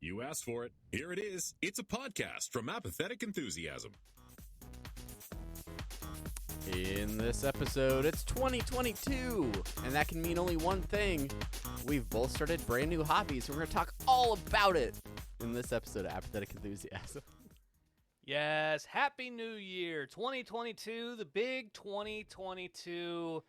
You asked for it. Here it is. It's a podcast from Apathetic Enthusiasm. In this episode, it's 2022, and that can mean only one thing. We've both started brand new hobbies, and we're going to talk all about it in this episode of Apathetic Enthusiasm. Yes, Happy New Year, 2022, the big 2022.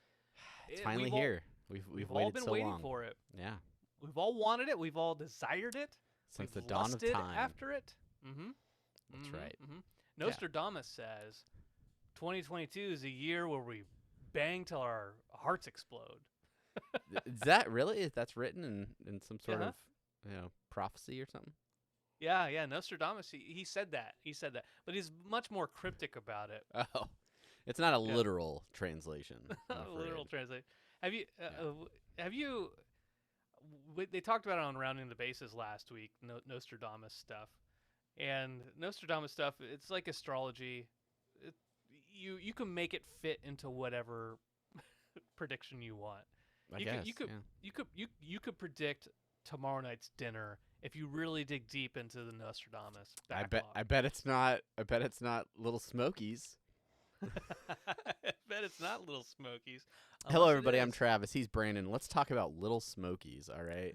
It's finally here. We've all waited been so waiting long. for it. Yeah. We've all wanted it. We've all desired it. Since We've the dawn of lusted time. after it. Mm-hmm. That's right. Mm-hmm. Nostradamus says 2022 is a year where we bang till our hearts explode. Is that really? That's written in some sort of prophecy or something? Yeah, Nostradamus, he said that. But he's much more cryptic about it. Oh. It's not a literal translation. Literal translation. Have you they talked about it on Rounding the Bases last week, Nostradamus stuff. And Nostradamus stuff, it's like astrology. You can make it fit into whatever prediction you want. You could predict tomorrow night's dinner if you really dig deep into the Nostradamus backlog. I bet it's not Little Smokies. I bet it's not Little Smokies. Hello, everybody. I'm Travis. He's Brandon. Let's talk about Little Smokies, all right?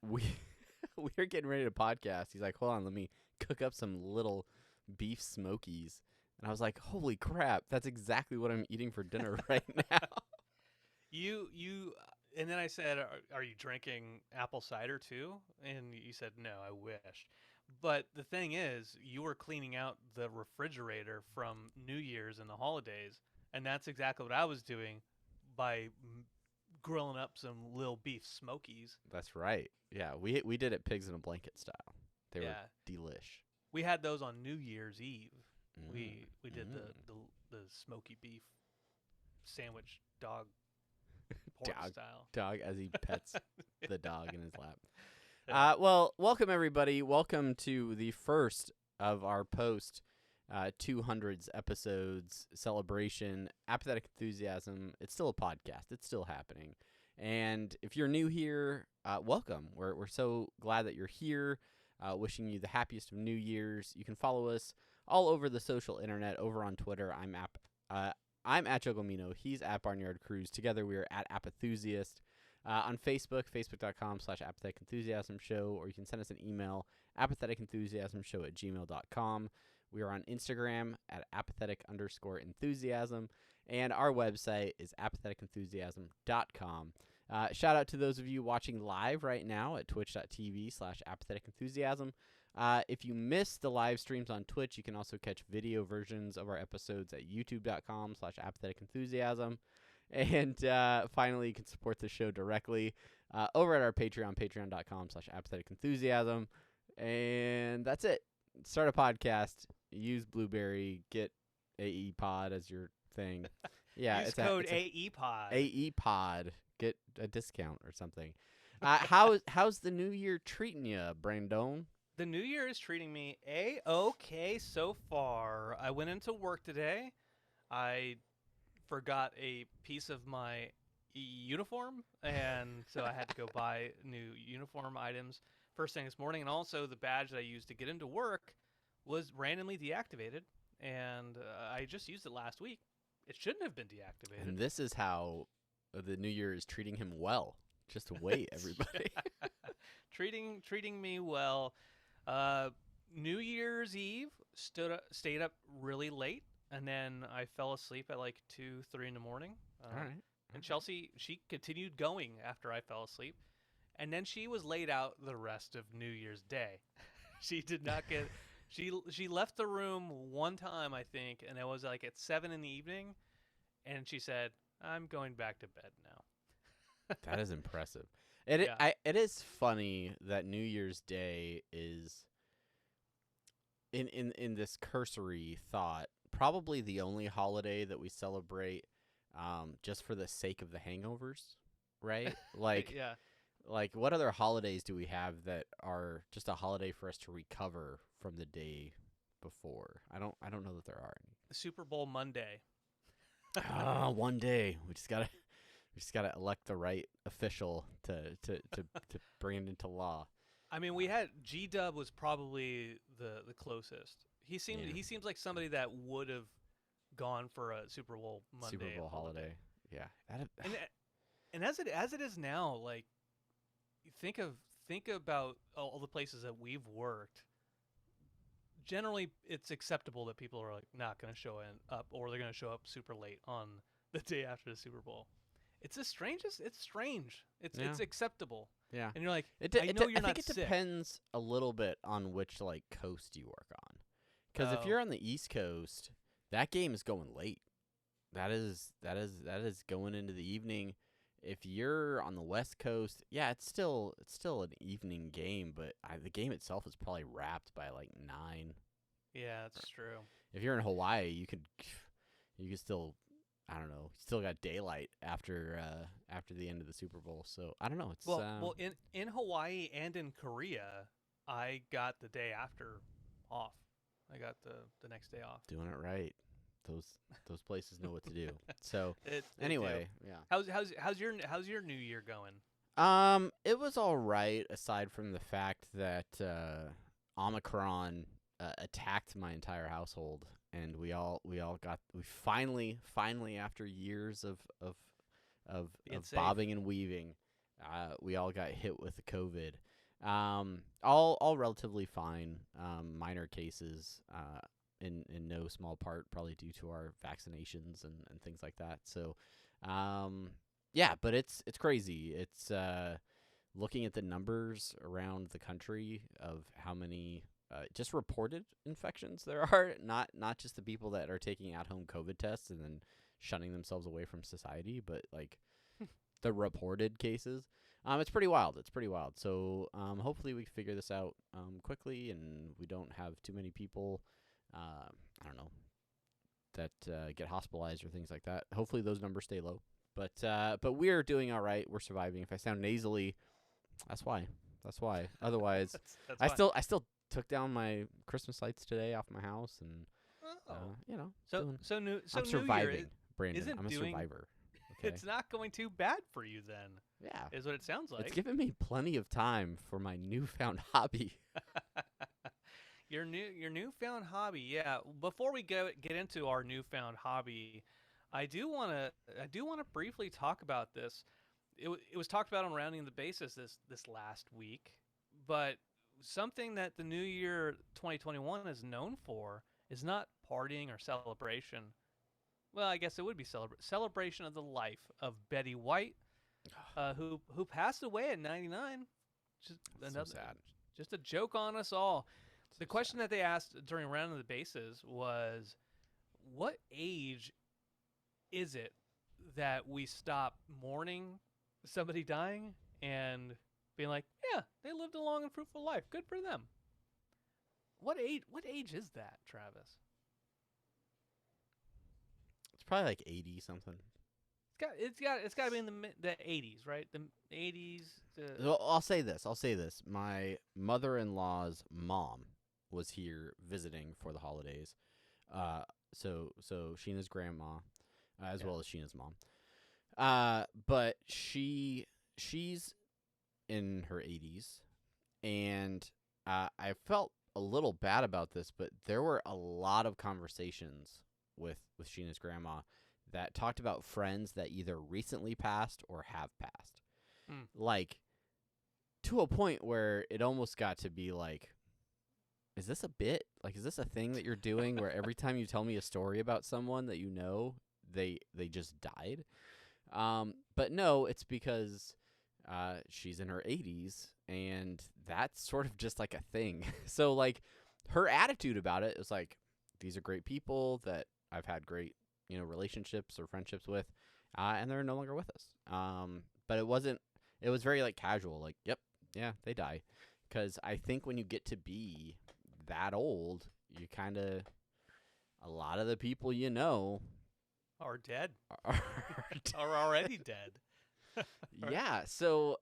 We're getting ready to podcast. He's like, hold on, let me cook up some little beef smokies. And I was like, holy crap, that's exactly what I'm eating for dinner right now. And then I said, are you drinking apple cider too? And you said, no, I wish. But the thing is, you were cleaning out the refrigerator from New Year's and the holidays, and that's exactly what I was doing by grilling up some little beef smokies. That's right. Yeah, we did it pigs in a blanket style. They were delish. We had those on New Year's Eve. We did the smoky beef sandwich dog pork style. Dog as he pets the dog in his lap. Well, welcome everybody. Welcome to the first of our post 200s episodes celebration. Apathetic Enthusiasm. It's still a podcast. It's still happening. And if you're new here, welcome. We're so glad that you're here. Wishing you the happiest of New Year's. You can follow us all over the social internet. Over on Twitter, I'm at Jogomino. He's at Barnyard Cruise. Together, we are at Apathusiast. On Facebook, facebook.com/Apathetic Enthusiasm Show, or you can send us an email, apatheticenthusiasmshow@gmail.com. We are on Instagram at apathetic_enthusiasm, and our website is apatheticenthusiasm.com. Shout out to those of you watching live right now at twitch.tv/apatheticenthusiasm. If you missed the live streams on Twitch, you can also catch video versions of our episodes at youtube.com/apatheticenthusiasm. And finally, you can support the show directly over at our Patreon, patreon.com/apatheticenthusiasm. And that's it. Start a podcast. Use Blueberry. Get AEPod as your thing. Yeah, use code AEPod. AEPod. Get a discount or something. How's the new year treating you, Brandon? The new year is treating me A-okay so far. I went into work today. I forgot a piece of my uniform, and so I had to go buy new uniform items first thing this morning. And also the badge that I used to get into work was randomly deactivated, and I just used it last week. It shouldn't have been deactivated. And this is how the new year is treating him well. Just wait, everybody. treating me well. New Year's Eve, stayed up really late. And then I fell asleep at like 2, 3 in the morning. All right. And Chelsea, she continued going after I fell asleep. And then she was laid out the rest of New Year's Day. She did not get... She left the room one time, I think, and it was like at 7 in the evening. And she said, I'm going back to bed now. That is impressive. It is funny that New Year's Day is, in this cursory thought, probably the only holiday that we celebrate just for the sake of the hangovers, right? Like, yeah. Like, what other holidays do we have that are just a holiday for us to recover from the day before? I don't know that there are any. Super Bowl Monday. One day we just gotta elect the right official to bring it into law. I mean, we had G-Dub was probably the closest. He seems like somebody that would have gone for a Super Bowl Monday Super Bowl holiday. Yeah. And as it is now, like you think about all the places that we've worked. Generally, it's acceptable that people are like not going to show up, or they're going to show up super late on the day after the Super Bowl. It's the strangest. It's strange. It's acceptable. Yeah. And you're like, I think it sick. depends a little bit on which like coast you work on. Because if you're on the East Coast, that game is going late. That is going into the evening. If you're on the West Coast, yeah, it's still an evening game, but the game itself is probably wrapped by like 9. Yeah, that's true. If you're in Hawaii, you could still, I don't know, still got daylight after the end of the Super Bowl. So I don't know. It's well, in Hawaii and in Korea, I got the day after off. I got the next day off. Doing it right. Those places know what to do. So anyway, yeah. How's your new year going? It was all right, aside from the fact that Omicron attacked my entire household, and we finally after years of bobbing and weaving, we all got hit with the COVID. All relatively fine. Minor cases. In no small part, probably due to our vaccinations and things like that. So, yeah, but it's crazy. It's looking at the numbers around the country of how many just reported infections there are, not just the people that are taking at-home COVID tests and then shunning themselves away from society, but like the reported cases. It's pretty wild. So hopefully we can figure this out quickly, and we don't have too many people I don't know, that get hospitalized or things like that. Hopefully those numbers stay low. But we're doing all right. We're surviving. If I sound nasally, that's why. Otherwise, that's I still took down my Christmas lights today off my house, and I'm surviving, New Year Brandon. I'm a survivor. Okay? It's not going too bad for you then. Yeah, is what it sounds like. It's given me plenty of time for my newfound hobby. Your newfound hobby, yeah. Before we get into our newfound hobby, I do want to briefly talk about this. It was talked about on Rounding the Bases this last week, but something that the new year 2021 is known for is not partying or celebration. Well, I guess it would be celebration of the life of Betty White, who passed away at 99. Just so sad. Just a joke on us all. The question that they asked during Rounding the Bases was, what age is it that we stop mourning somebody dying and being like, yeah, they lived a long and fruitful life. Good for them. What age is that, Travis? It's probably like 80 something. It's got to be in the 80s, right? The 80s. Well, I'll say this. My mother-in-law's mom was here visiting for the holidays. So Sheena's grandma, as well as Sheena's mom. But she's in her 80s, and I felt a little bad about this, but there were a lot of conversations with Sheena's grandma that talked about friends that either recently passed or have passed. Like, to a point where it almost got to be like, is this a bit? Like, is this a thing that you're doing where every time you tell me a story about someone that you know, they just died? But no, it's because she's in her 80s, and that's sort of just like a thing. So, like, her attitude about it is like, these are great people that I've had great, relationships or friendships with, and they're no longer with us. But it was very, like, casual, like, yep, yeah, they die. Because I think when you get to be that old, you kind of, a lot of the people are dead. Are already dead. Yeah, so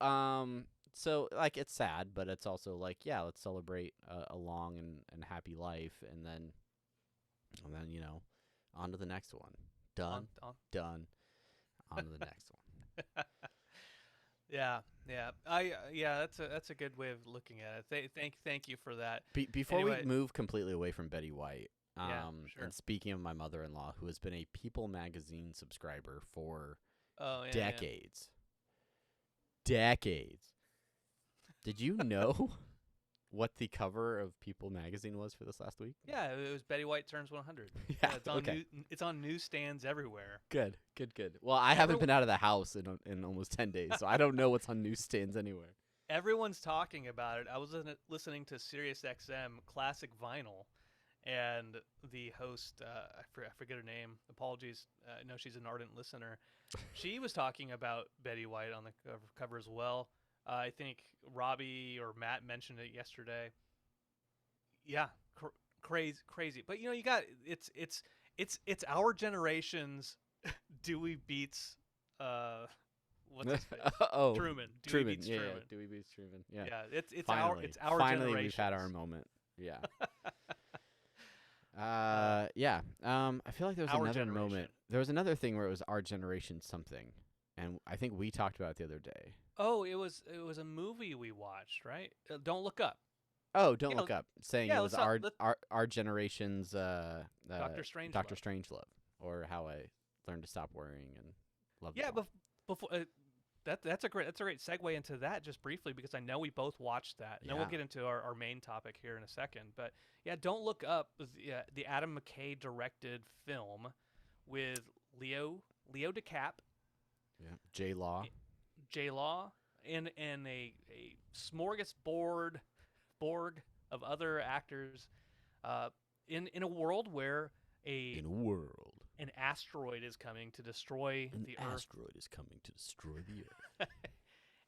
like, it's sad, but it's also like, yeah, let's celebrate a long and happy life, and then on to the next one. Done. On to the next one. Yeah, yeah. That's a good way of looking at it. Thank you for that. Before Anyway, we move completely away from Betty White, yeah, sure. and speaking of my mother-in-law, who has been a People magazine subscriber for Oh yeah, decades. Decades. Did you know what the cover of People magazine was for this last week? yeah. It was Betty White turns 100. Yeah, it's on okay. it's on newsstands everywhere. Good. Well, I haven't been out of the house in almost 10 days, so I don't know what's on newsstands anywhere. Everyone's talking about it. I was listening to Sirius XM Classic Vinyl, and the host, I forget her name. Apologies. I know she's an ardent listener. She was talking about Betty White on the cover as well. I think Robbie or Matt mentioned it yesterday. Yeah, crazy. But you got it's our generation's Dewey beats what's his face? Truman. Dewey Truman. beats Yeah, Truman. Yeah, Dewey beats Truman. Yeah. Yeah, it's Finally, our finally we've had our generation's. moment. Yeah. Yeah. I feel like there was Our another generation. moment. There was another thing where it was our generation something, and I think we talked about it the other day. Oh, it was a movie we watched, right? Don't Look Up. Oh, don't Yeah, look up. Saying yeah, it was let's not- our generation's Dr. Strangelove. Doctor Strangelove, or how I learned to stop worrying and love. Yeah, before that's a great segue into that just briefly, because I know we both watched that. And then we'll Yeah. get into our main topic here in a second. But yeah, Don't Look Up was the Adam McKay directed film with Leo DeCap, Yeah. J Law. J Law, and a smorgasbord of other actors in a world where an asteroid is coming to destroy the Earth. Asteroid is coming to destroy the Earth.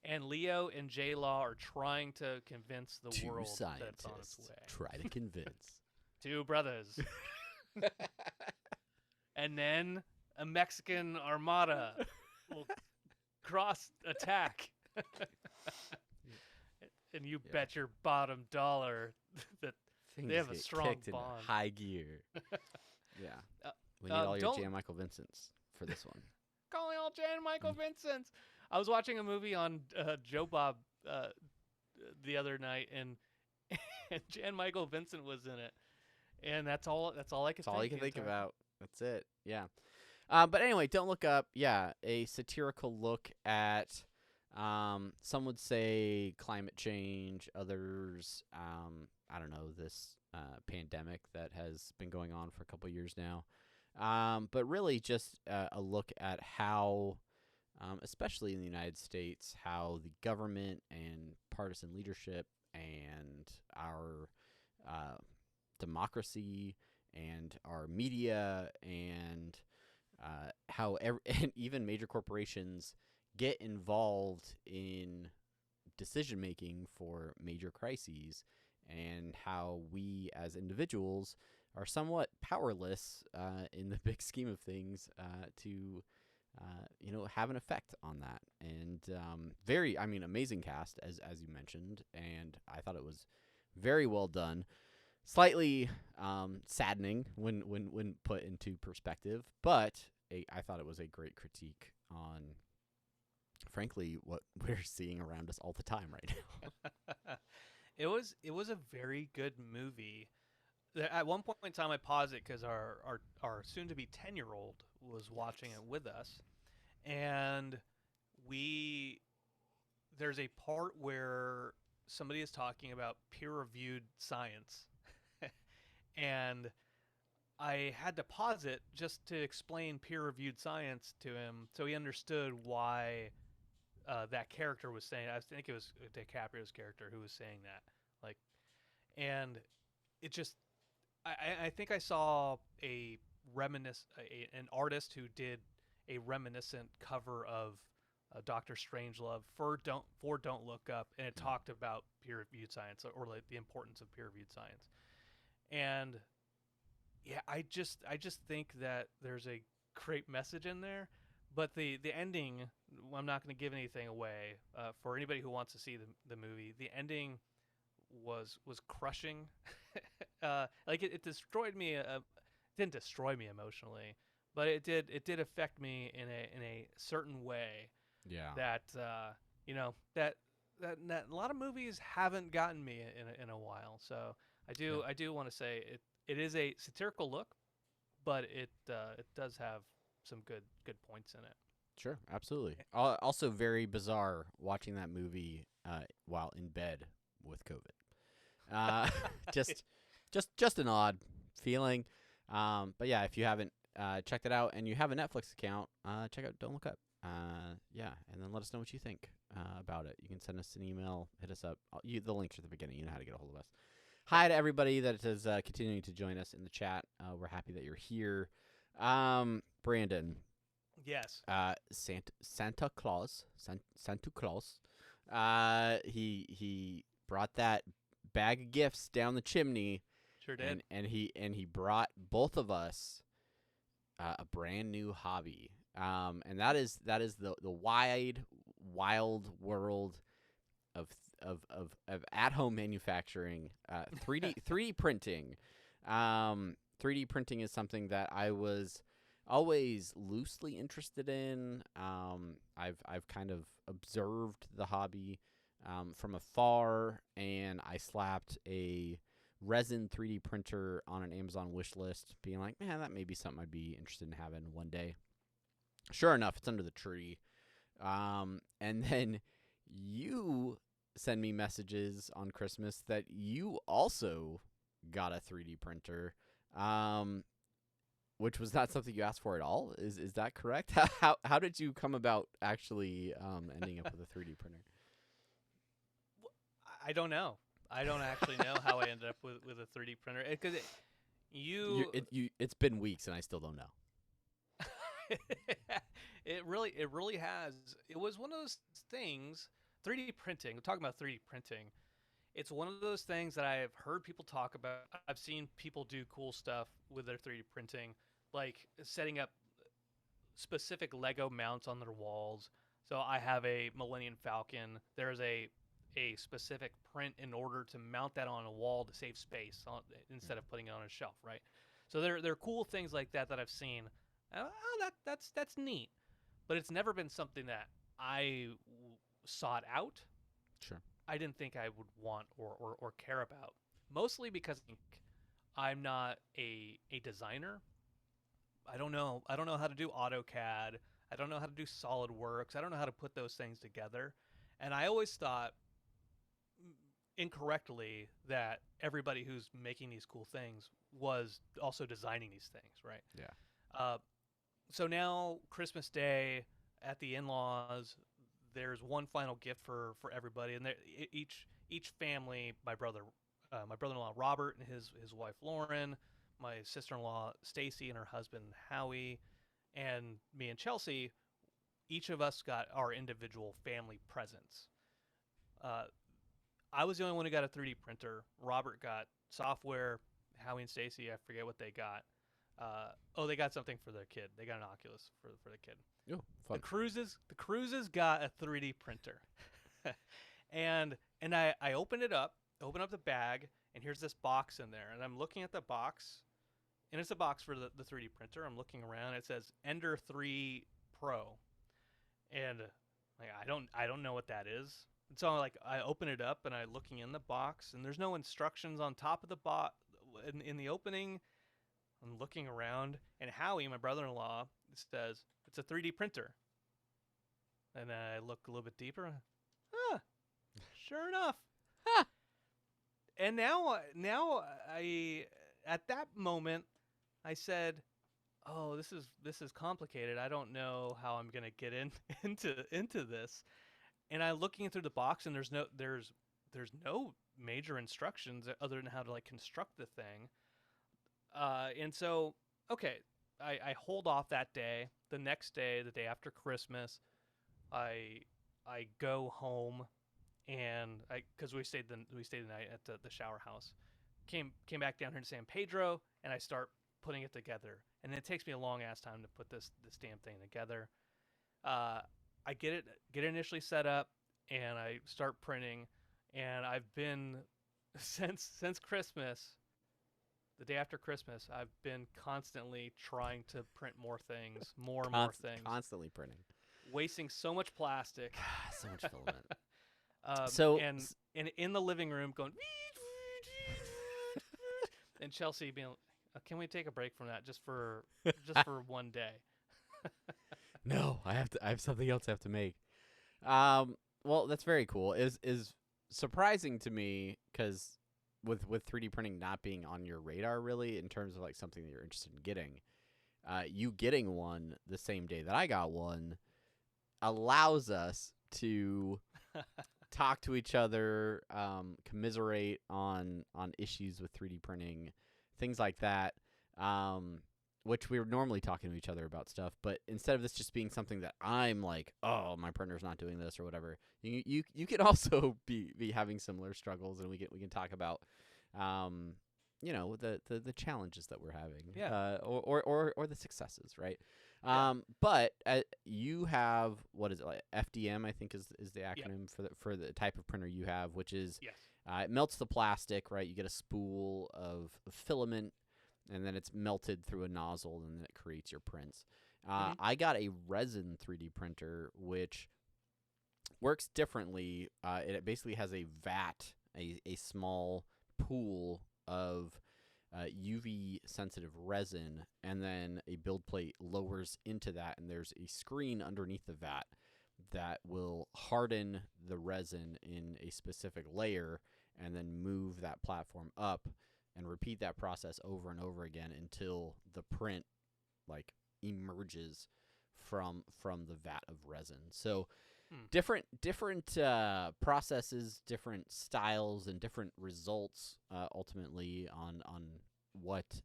And Leo and J Law are trying to convince the Two world scientists that it's on its way. try to convince. Two brothers. And then a Mexican armada will cross attack. And you bet your bottom dollar that Things they have a get strong kicked into bond. high gear. Yeah. We need all your don't- Jan Michael Vincents for this one. Calling all Jan Michael Vincent's. I was watching a movie on Joe Bob the other night, and Jan Michael Vincent was in it, and that's all I could. That's all you can the think entire- about. That's it. Yeah. But anyway, Don't Look Up. Yeah, a satirical look at, some would say climate change. Others, I don't know, this pandemic that has been going on for a couple years now. But really just a look at how, especially in the United States, how the government and partisan leadership and our democracy and our media and how and even major corporations get involved in decision making for major crises, and how we as individuals are somewhat powerless in the big scheme of things to have an effect on that. And amazing cast, as you mentioned, and I thought it was very well done. Slightly saddening when put into perspective, but I thought it was a great critique on, frankly, what we're seeing around us all the time right now. It was a very good movie. At one point in time, I paused it because our soon-to-be 10-year-old was watching it with us, and there's a part where somebody is talking about peer-reviewed science, and I had to pause it just to explain peer-reviewed science to him, so he understood why that character was saying. I think it was DiCaprio's character who was saying that, and it just. I think I saw an artist who did a reminiscent cover of Dr. Strangelove for Don't Look Up, and it talked about peer-reviewed science, or like the importance of peer-reviewed science. And yeah, I just think that there's a great message in there, but the ending, I'm not going to give anything away for anybody who wants to see the movie. The ending was crushing. It destroyed me. Didn't destroy me emotionally, but it did affect me in a certain way. Yeah. That that a lot of movies haven't gotten me in a while. So I do want to say it is a satirical look, but it does have some good points in it. Sure, absolutely. Also, very bizarre watching that movie while in bed with COVID. Uh, just an odd feeling. But yeah, if you haven't checked it out and you have a Netflix account, check out Don't Look Up. Yeah, and then let us know what you think about it. You can send us an email, hit us up. The links are at the beginning. You know how to get a hold of us. Hi to everybody that is continuing to join us in the chat. We're happy that you're here. Brandon. Yes. Santa Claus. He brought that bag of gifts down the chimney. Sure did. And he brought both of us a brand new hobby. And that is the wild world of at home manufacturing, 3D printing. 3D printing is something that I was always loosely interested in. I've kind of observed the hobby from afar, and I slapped a Resin 3D printer on an Amazon wish list, being like, man, that may be something I'd be interested in having one day. Sure enough, it's under the tree. And then you send me messages on Christmas that you also got a 3D printer, which was not something you asked for at all. Is that correct? How did you come about actually ending up with a 3D printer? I don't know. I don't actually know how I ended up with a 3D printer. Because it's been weeks and I still don't know. It really has. It was one of those things. 3D printing. We're talking about 3D printing. It's one of those things that I've heard people talk about. I've seen people do cool stuff with their 3D printing, like setting up specific Lego mounts on their walls. So I have a Millennium Falcon. There's a specific print in order to mount that on a wall to save space instead of putting it on a shelf, right? So there are cool things like that I've seen. That's neat, but it's never been something that I sought out. Sure. I didn't think I would want or care about, mostly because I'm not a designer. I don't know how to do AutoCAD. I don't know how to do SolidWorks. I don't know how to put those things together. And I always thought incorrectly that everybody who's making these cool things was also designing these things, right? Yeah. So now Christmas Day at the in-laws, there's one final gift for everybody, and each family, my brother-in-law Robert and his wife Lauren, my sister-in-law Stacy and her husband Howie, and me and Chelsea, each of us got our individual family presents. I was the only one who got a 3D printer. Robert got software. Howie and Stacy, I forget what they got. They got something for their kid. They got an Oculus for the kid. Oh, fun. The Cruises got a 3D printer. and I opened up the bag, and here's this box in there. And I'm looking at the box, and it's a box for the 3D printer. I'm looking around. It says Ender 3 Pro. And like I don't know what that is. And so I open it up and I'm looking in the box, and there's no instructions on top of the box in the opening. I'm looking around, and Howie, my brother-in-law, says it's a 3D printer. And I look a little bit deeper. Sure enough. And now I at that moment I said, "Oh, this is complicated. I don't know how I'm gonna get into this." And I'm looking through the box, and there's no major instructions other than how to construct the thing. And so, okay, I hold off that day. The next day, the day after Christmas, I go home, and because we stayed the night at the shower house, came back down here to San Pedro, and I start putting it together. And it takes me a long ass time to put this damn thing together. I get it initially set up, and I start printing, and I've been since Christmas. The day after Christmas, I've been constantly trying to print more things, more things. Constantly printing. wasting so much plastic. So much filament. And in the living room going, and Chelsea being, can we take a break from that just for one day? No, I have something else I have to make. Well, that's very cool. Is surprising to me because with 3D printing not being on your radar really in terms of like something that you're interested in getting, you getting one the same day that I got one allows us to talk to each other, commiserate on issues with 3D printing, things like that. Which we were normally talking to each other about stuff, but instead of this just being something that I'm like, oh, my printer's not doing this or whatever, you can also be having similar struggles, and we can talk about, the challenges that we're having, or the successes, right? But you have, what is it, like FDM? I think is the acronym for the type of printer you have, which is it melts the plastic, right? You get a spool of filament. And then it's melted through a nozzle, and then it creates your prints. I got a resin 3D printer, which works differently. It basically has a vat, a small pool of UV-sensitive resin, and then a build plate lowers into that, and there's a screen underneath the vat that will harden the resin in a specific layer and then move that platform up and repeat that process over and over again until the print like emerges from the vat of resin. So different processes, different styles, and different results ultimately on what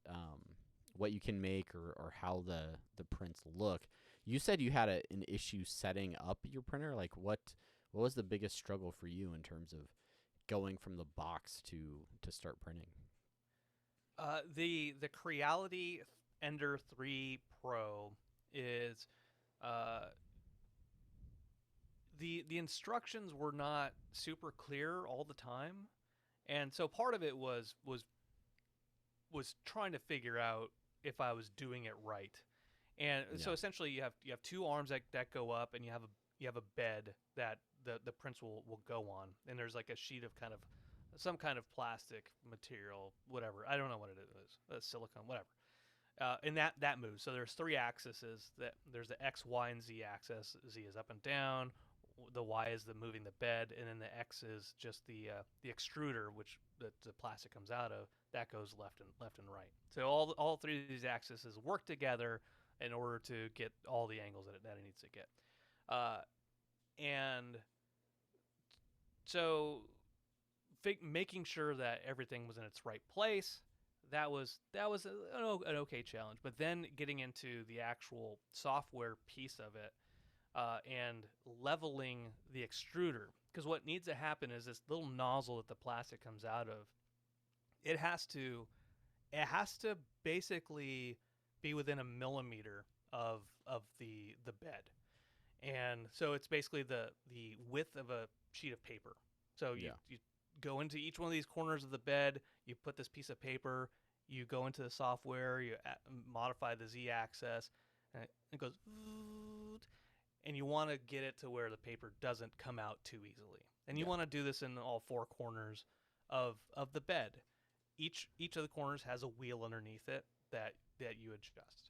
you can make or how the prints look. You said you had an issue setting up your printer. Like what was the biggest struggle for you in terms of going from the box to start printing? The Creality Ender 3 Pro is the instructions were not super clear all the time, and so part of it was trying to figure out if I was doing it right. And so essentially you have two arms that go up, and you have a bed that the prints will go on, and there's like a sheet of some kind of plastic material, whatever. I don't know what it is. Silicone, whatever. And that moves. So there's three axes. There's the X, Y, and Z axis. Z is up and down. The Y is the moving the bed, and then the X is just the extruder, which the plastic comes out of. That goes left and right. So all three of these axes work together in order to get all the angles that it needs to get. And so making sure that everything was in its right place, that was an okay challenge. But then getting into the actual software piece of it, and leveling the extruder, because what needs to happen is this little nozzle that the plastic comes out of, it has to basically be within a millimeter of the bed. And so it's basically the width of a sheet of paper. So you go into each one of these corners of the bed, you put this piece of paper, you go into the software, you modify the Z-axis, and it goes, and you want to get it to where the paper doesn't come out too easily. And you want to do this in all four corners of the bed. Each of the corners has a wheel underneath it that you adjust.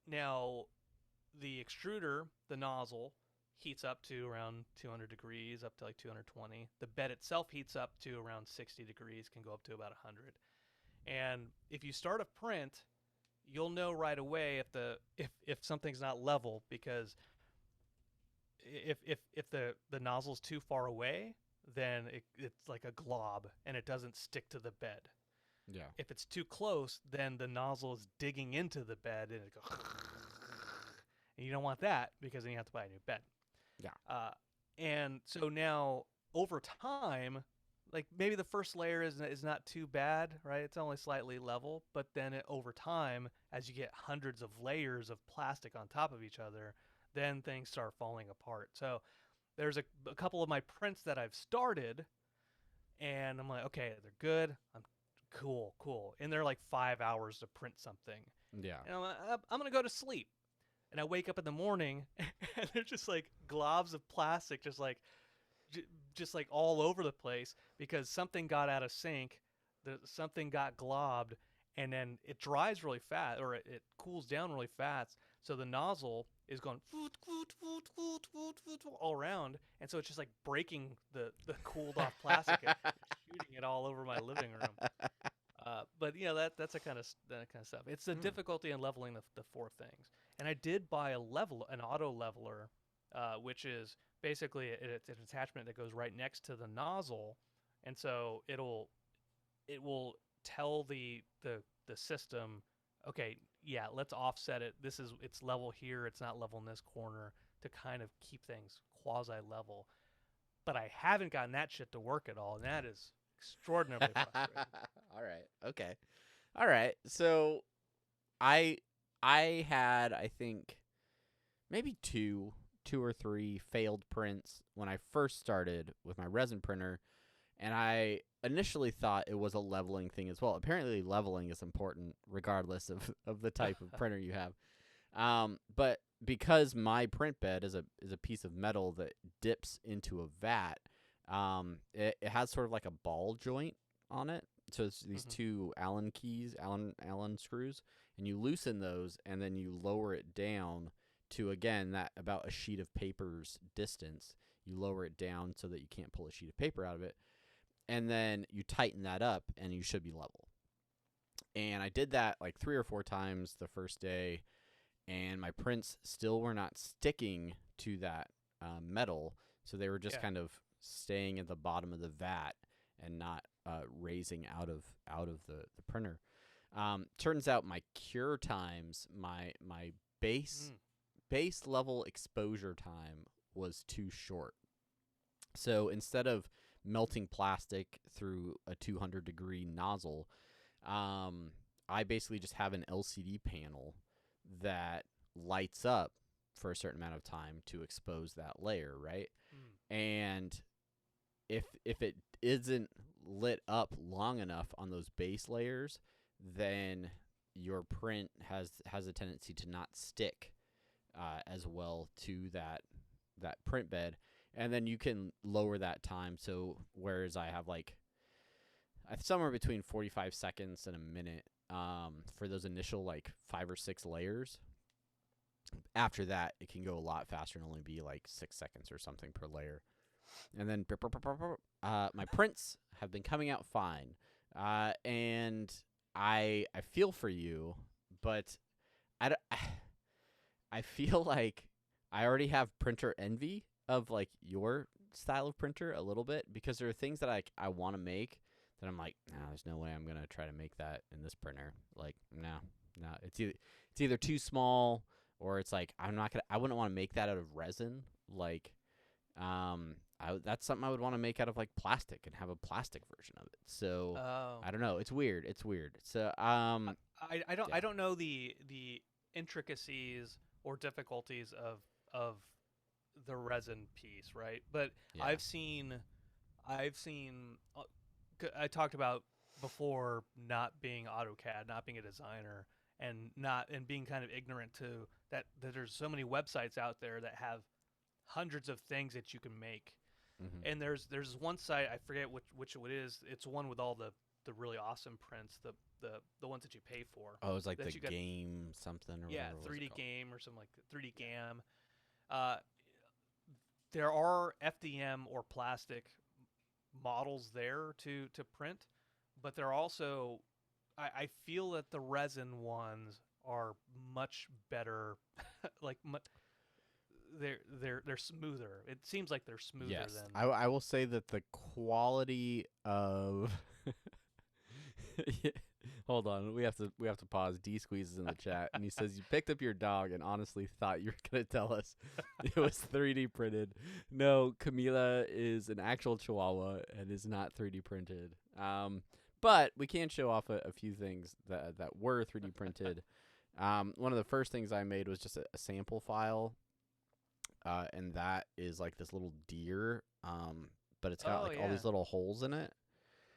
Now, the extruder, the nozzle, heats up to around 200 degrees, up to like 220. The bed itself heats up to around 60 degrees, can go up to about 100. And if you start a print, you'll know right away if something's not level, because if the nozzle's too far away, then it's like a glob and it doesn't stick to the bed. Yeah. If it's too close, then the nozzle is digging into the bed and it goes, and you don't want that, because then you have to buy a new bed. Yeah. And so now over time, like maybe the first layer is not too bad, right? It's only slightly level, but then over time, as you get hundreds of layers of plastic on top of each other, then things start falling apart. So there's a couple of my prints that I've started, and I'm like, okay, they're good. I'm cool. And they're like 5 hours to print something. Yeah. And I'm going to go to sleep. and I wake up in the morning and they're just like globs of plastic, just like all over the place because something got out of sync, something got globbed, and then it dries really fast, or it cools down really fast. So the nozzle is going all around, and so it's just like breaking the cooled off plastic and shooting it all over my living room. But that's that kind of stuff. It's the difficulty in leveling the four things. And I did buy an auto leveler, which is basically it's an attachment that goes right next to the nozzle, and so it will tell the system, okay, yeah, let's offset it. It's level here. It's not level in this corner, to kind of keep things quasi level. But I haven't gotten that shit to work at all, and that is extraordinarily frustrating. All right. Okay. All right. So I had, I think, maybe two or three failed prints when I first started with my resin printer, and I initially thought it was a leveling thing as well. Apparently leveling is important regardless of the type of printer you have. But because my print bed is a piece of metal that dips into a vat, it has sort of like a ball joint on it. So it's these two Allen screws, and you loosen those, and then you lower it down to, again, that about a sheet of paper's distance. You lower it down so that you can't pull a sheet of paper out of it, and then you tighten that up, and you should be level. And I did that like 3 or 4 times the first day, and my prints still were not sticking to that metal, so they were just kind of staying at the bottom of the vat and not raising out of the printer. Turns out my cure times, my base level exposure time was too short. So instead of melting plastic through a 200-degree nozzle, I basically just have an LCD panel that lights up for a certain amount of time to expose that layer, right? And if it isn't lit up long enough on those base layers, then your print has a tendency to not stick as well to that print bed, and then you can lower that time. So whereas I have like somewhere between 45 seconds and a minute for those initial like 5 or 6 layers, after that it can go a lot faster and only be like 6 seconds or something per layer. And then my prints have been coming out fine, and I feel for you, but I feel like I already have printer envy of like your style of printer a little bit, because there are things that I want to make that I'm like, no, there's no way I'm gonna try to make that in this printer. Like, no, it's either too small, or it's like I wouldn't want to make that out of resin. Like, that's something I would want to make out of like plastic and have a plastic version of it. So I don't know. It's weird. So I don't know the intricacies or difficulties of the resin piece, right? But yeah. I've seen I talked about before not being AutoCAD, not being a designer, and being kind of ignorant to that there's so many websites out there that have hundreds of things that you can make. And there's one site, I forget which it is. It's one with all the really awesome prints, the ones that you pay for. Oh, it was like the game something or yeah, whatever. 3D game or something like 3D GAM. There are FDM or plastic models there to print, but they're also I feel that the resin ones are much better. Like they're smoother. It seems like they're smoother yes. than. I will say that the quality of hold on, we have to pause. D squeezes in the chat, and he says you picked up your dog and honestly thought you were gonna tell us it was 3D printed. No, Camila is an actual Chihuahua and is not 3D printed. But we can show off a few things that were 3D printed. One of the first things I made was just a sample file. And that is like this little deer, but it's got all these little holes in it.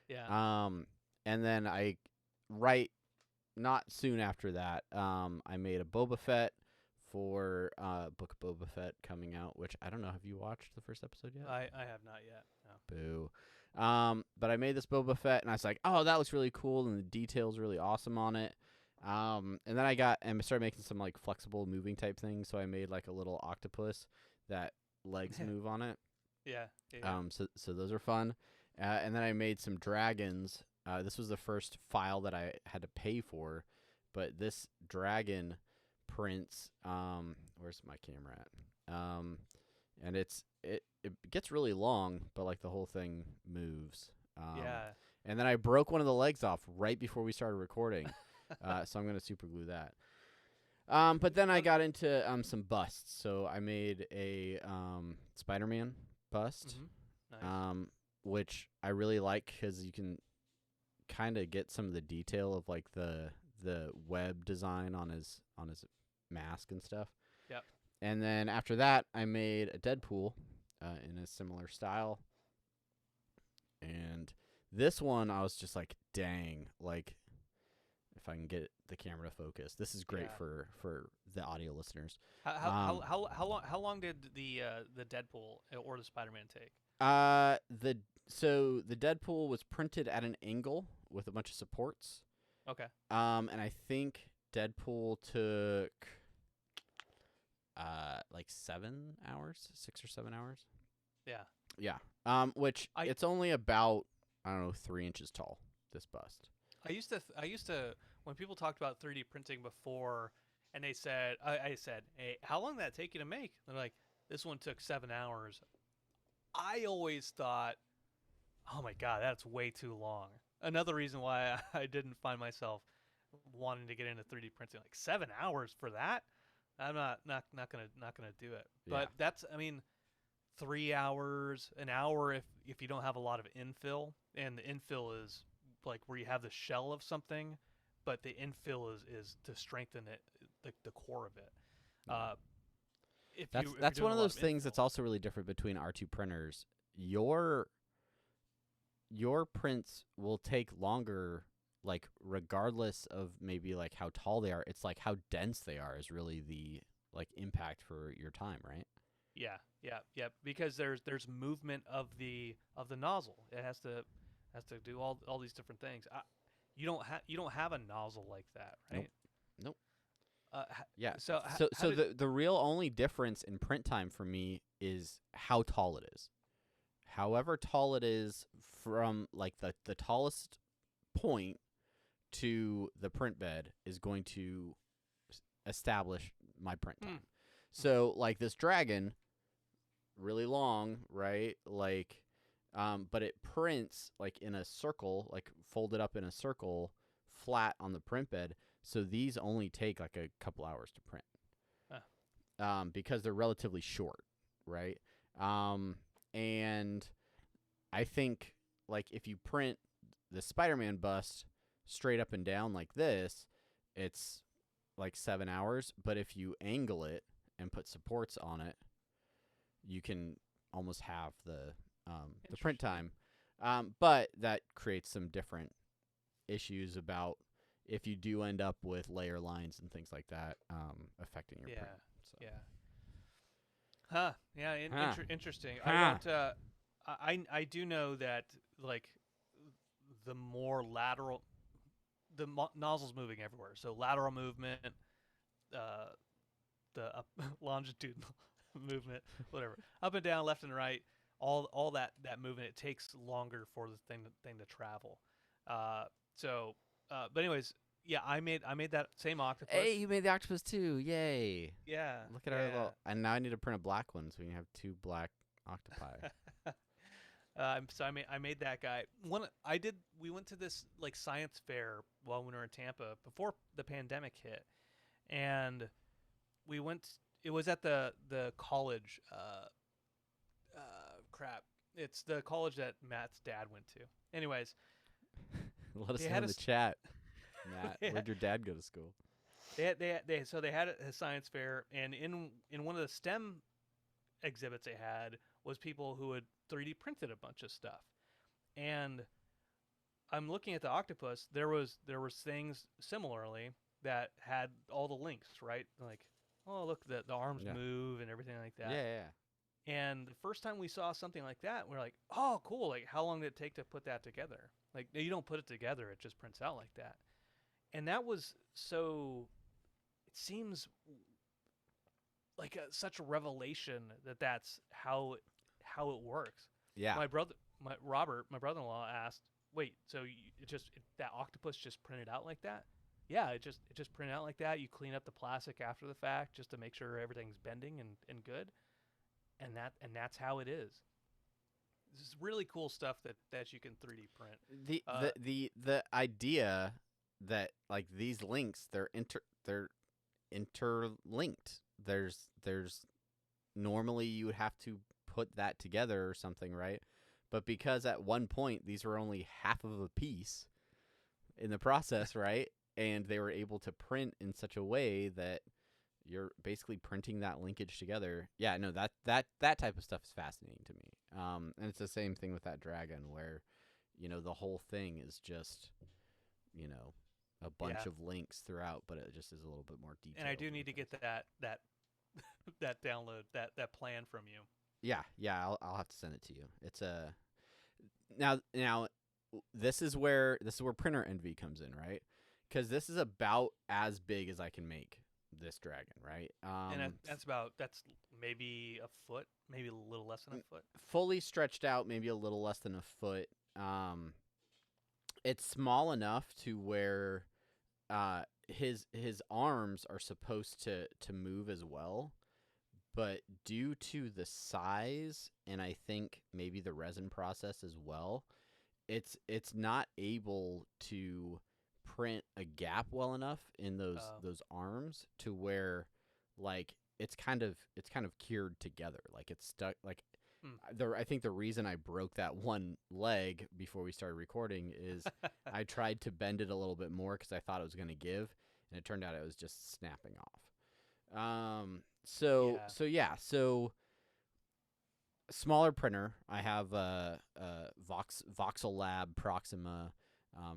Yeah. And then not soon after that, I made a Boba Fett for Book of Boba Fett coming out, which I don't know. Have you watched the first episode yet? I have not yet. No. Boo. But I made this Boba Fett, and I was like, oh, that looks really cool, and the details really awesome on it. And then I started making some like flexible moving type things. So I made like a little octopus that legs move on it. Yeah. Yeah. So those are fun. And then I made some dragons. This was the first file that I had to pay for, but this dragon prints. Where's my camera at? And it gets really long, but like the whole thing moves. Yeah. And then I broke one of the legs off right before we started recording. So I'm gonna super glue that. But then I got into some busts. So I made a Spider-Man bust, Nice. which I really like because you can kind of get some of the detail of like the web design on his mask and stuff. Yep. And then after that, I made a Deadpool in a similar style. And this one, I was just like, dang, like if I can get the camera to focus, this is great Yeah. for the audio listeners. How long did the Deadpool or the Spider-Man take? So the Deadpool was printed at an angle with a bunch of supports. Okay. And I think Deadpool took like 7 hours, 6 or 7 hours. Yeah. Yeah. Which it's only about, I don't know, 3 inches tall, this bust. I used to when people talked about 3D printing before, and they said, I said, hey, how long did that take you to make? They're like, this one took 7 hours. I always thought, oh my God, that's way too long. Another reason why I didn't find myself wanting to get into 3D printing, like 7 hours for that. I'm not gonna do it. Yeah. But that's, I mean, 3 hours, an hour if you don't have a lot of infill, and the infill is like where you have the shell of something, but the infill is to strengthen it, the core of it. That's one of those things that's also really different between our two printers. Your prints will take longer, like regardless of maybe like how tall they are. It's like how dense they are is really the like impact for your time, right? Yeah. Because there's movement of the nozzle. It has to do all these different things. You don't have a nozzle like that, right? Nope. Yeah. So the real only difference in print time for me is how tall it is. However tall it is from like the tallest point to the print bed is going to establish my print time. So like this dragon, really long, right? Like, but it prints like in a circle, like folded up in a circle, flat on the print bed. So these only take like a couple hours to print, because they're relatively short, right? And I think like if you print the Spider-Man bust straight up and down like this, it's like 7 hours. But if you angle it and put supports on it, you can almost have the print time. But that creates some different issues about if you do end up with layer lines and things like that affecting your print. So. Yeah. Huh. Yeah. Interesting. Huh. I do know that like the more lateral, nozzle's moving everywhere. So lateral movement, the longitudinal movement, whatever, up and down, left and right, all that movement. It takes longer for the thing to travel. But anyways, yeah, I made that same octopus. Hey, you made the octopus too! Yay! Yeah. Look at our little. And now I need to print a black one, so we can have 2 black octopi. So I made that guy. We went to this like science fair while we were in Tampa before the pandemic hit, and we went. It was at the college. Crap! It's the college that Matt's dad went to. Anyways, let us know in the chat, Matt. Yeah. Where'd your dad go to school? They had a science fair, and in one of the STEM exhibits they had was people who had 3D printed a bunch of stuff. And I'm looking at the octopus. There was things similarly that had all the links, right? Like, oh, look, the arms Yeah. move and everything like that. Yeah. And the first time we saw something like that, we're like, oh, cool. Like, how long did it take to put that together? Like, you don't put it together, it just prints out like that. And that was so, it seems like such a revelation that's how it works. Yeah. My brother-in-law asked, "Wait, so that octopus just printed out like that?" Yeah, it just printed out like that. You clean up the plastic after the fact just to make sure everything's bending and good, and that's how it is. This is really cool stuff that you can 3D print. The idea that like these links they're interlinked. There's normally you would have to put that together or something, right? But because at one point these were only half of a piece in the process, right? And they were able to print in such a way that you're basically printing that linkage together. Yeah, no, that type of stuff is fascinating to me. And it's the same thing with that dragon where, the whole thing is just, a bunch of links throughout, but it just is a little bit more detailed. And I do need to get that that download that plan from you. Yeah, I'll have to send it to you. It's now this is where printer envy comes in, right? Because this is about as big as I can make this dragon, right? And that's maybe a foot, maybe a little less than a foot. Fully stretched out, maybe a little less than a foot. It's small enough to where his arms are supposed to move as well, but due to the size and I think maybe the resin process as well, it's not able to print a gap well enough in those arms to where like it's kind of cured together, like it's stuck. Like I think the reason I broke that one leg before we started recording is I tried to bend it a little bit more because I thought it was going to give, and it turned out it was just snapping off. So smaller printer. I have a Voxel Lab Proxima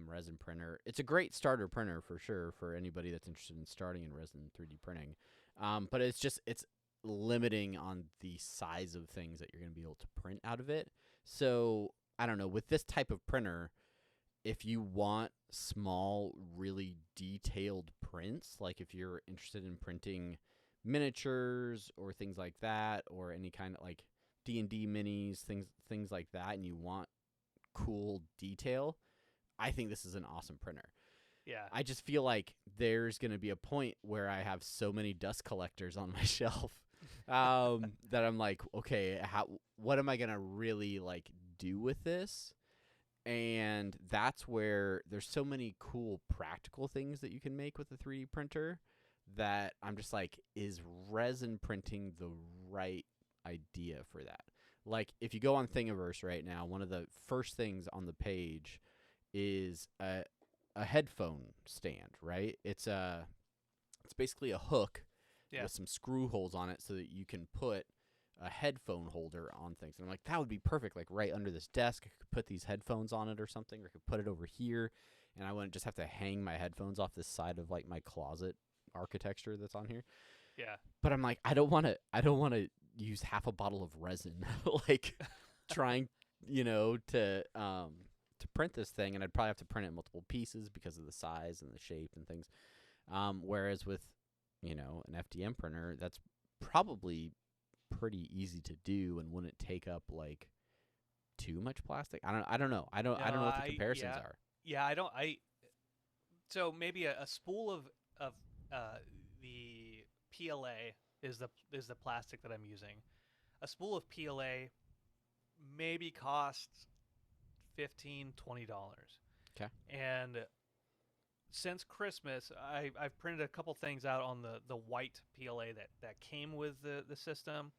resin printer. It's a great starter printer for sure for anybody that's interested in starting in resin 3D printing. But it's limiting on the size of things that you're going to be able to print out of it. So I don't know, with this type of printer, if you want small, really detailed prints, like if you're interested in printing miniatures or things like that, or any kind of like D&D minis, things like that, and you want cool detail, I think this is an awesome printer. Yeah. I just feel like there's going to be a point where I have so many dust collectors on my shelf that I'm like, okay, what am I going to really like do with this? And that's where there's so many cool practical things that you can make with a 3D printer that I'm just like, is resin printing the right idea for that? Like if you go on Thingiverse right now, one of the first things on the page is a headphone stand, right? It's basically a hook with some screw holes on it so that you can put a headphone holder on things. And I'm like, that would be perfect, like right under this desk. I could put these headphones on it or something, or I could put it over here, and I wouldn't just have to hang my headphones off this side of like my closet architecture that's on here. Yeah. But I'm like, I don't want to use half a bottle of resin like trying, to print this thing, and I'd probably have to print it in multiple pieces because of the size and the shape and things. Whereas with, an FDM printer, that's probably pretty easy to do and wouldn't take up like too much plastic. I don't know. I don't know what the comparisons are. Yeah, so maybe a spool of the PLA is the plastic that I'm using. A spool of PLA maybe costs $15-20. Okay. And since Christmas, I've printed a couple things out on the white PLA that came with the system,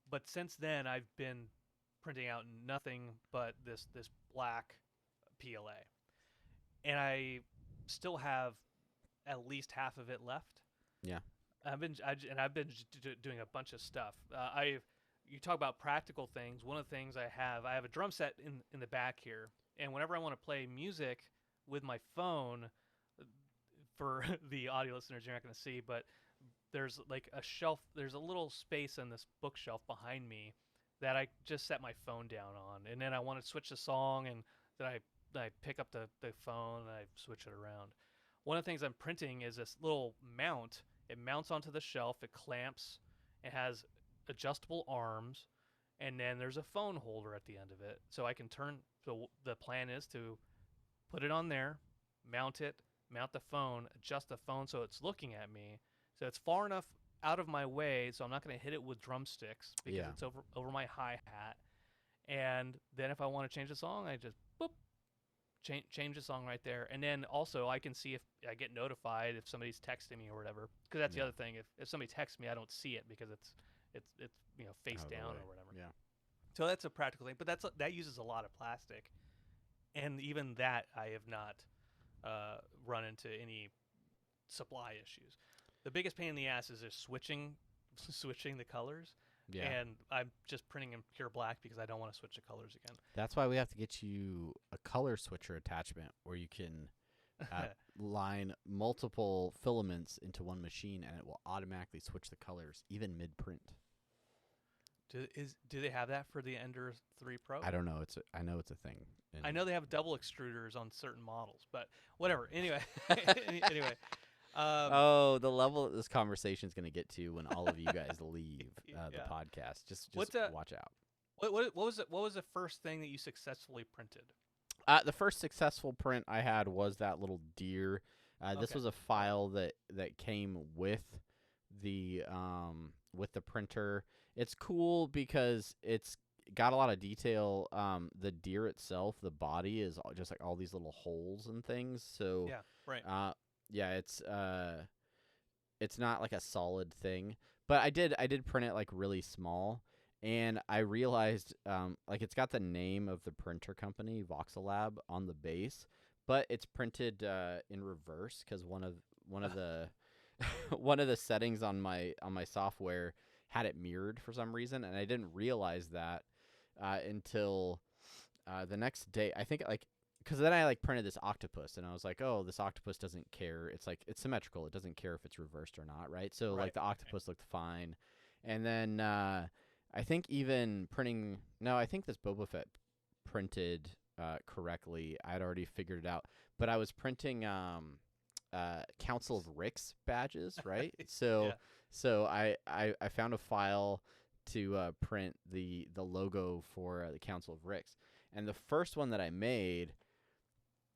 but since then I've been printing out nothing but this black PLA, and I still have at least half of it left. Yeah. I've been doing a bunch of stuff. You talk about practical things. One of the things I have a drum set in the back here, and whenever I want to play music with my phone, for the audio listeners, you're not going to see, but there's like a shelf. There's a little space in this bookshelf behind me that I just set my phone down on, and then I want to switch the song, and then I pick up the phone and I switch it around. One of the things I'm printing is this little mount. It mounts onto the shelf. It clamps. It has adjustable arms, and then there's a phone holder at the end of it. So I can turn. So the plan is to put it on there, mount the phone, adjust the phone so it's looking at me. So it's far enough out of my way, so I'm not going to hit it with drumsticks because it's over my hi-hat. And then if I want to change the song, I just boop, change the song right there. And then also I can see if I get notified if somebody's texting me or whatever. Because that's the other thing. If somebody texts me, I don't see it because it's face down or whatever. Yeah. So that's a practical thing, but that uses a lot of plastic, and even that I have not run into any supply issues. The biggest pain in the ass is just switching the colors. Yeah. And I'm just printing in pure black because I don't want to switch the colors again. That's why we have to get you a color switcher attachment where you can line multiple filaments into one machine, and it will automatically switch the colors, even mid-print. Do they have that for the Ender 3 Pro? I don't know. I know it's a thing. I know they have double extruders on certain models, but whatever. Anyway, the level that this conversation is going to get to when all of you guys leave the podcast. Just watch out. What was it? What was the first thing that you successfully printed? The first successful print I had was that little deer. This was a file that came with the printer. It's cool because it's got a lot of detail. The deer itself, the body is just like all these little holes and things. So yeah, right. It's not like a solid thing. But I did print it like really small, and I realized like it's got the name of the printer company, Voxelab, on the base, but it's printed in reverse because one of the one of the settings on my software had it mirrored for some reason, and I didn't realize that until the next day. I think because then I printed this octopus, and I was like, oh, this octopus doesn't care. It's it's symmetrical. It doesn't care if it's reversed or not, right? So the octopus looked fine, and then I think even printing. No, I think this Boba Fett printed correctly. I'd already figured it out, but I was printing Council of Ricks badges, right? So. Yeah. So I found a file to print the logo for the Council of Ricks, and the first one that I made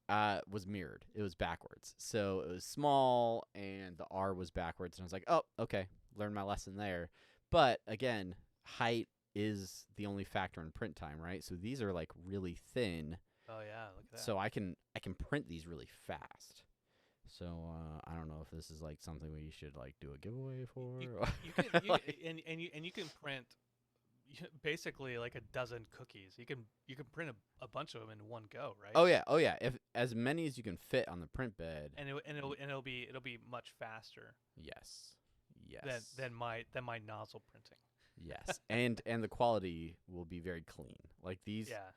was mirrored. It was backwards, so it was small and the R was backwards, and I was like, oh, okay, learned my lesson there. But again, height is the only factor in print time, right? So these are really thin. Oh yeah, look at that. So I can print these really fast. So I don't know if this is something we should do a giveaway for. You can print basically a dozen cookies. You can print a bunch of them in one go, right? Oh yeah. If as many as you can fit on the print bed. And it'll be much faster. Yes. Than my nozzle printing. Yes, and the quality will be very clean. These. Yeah.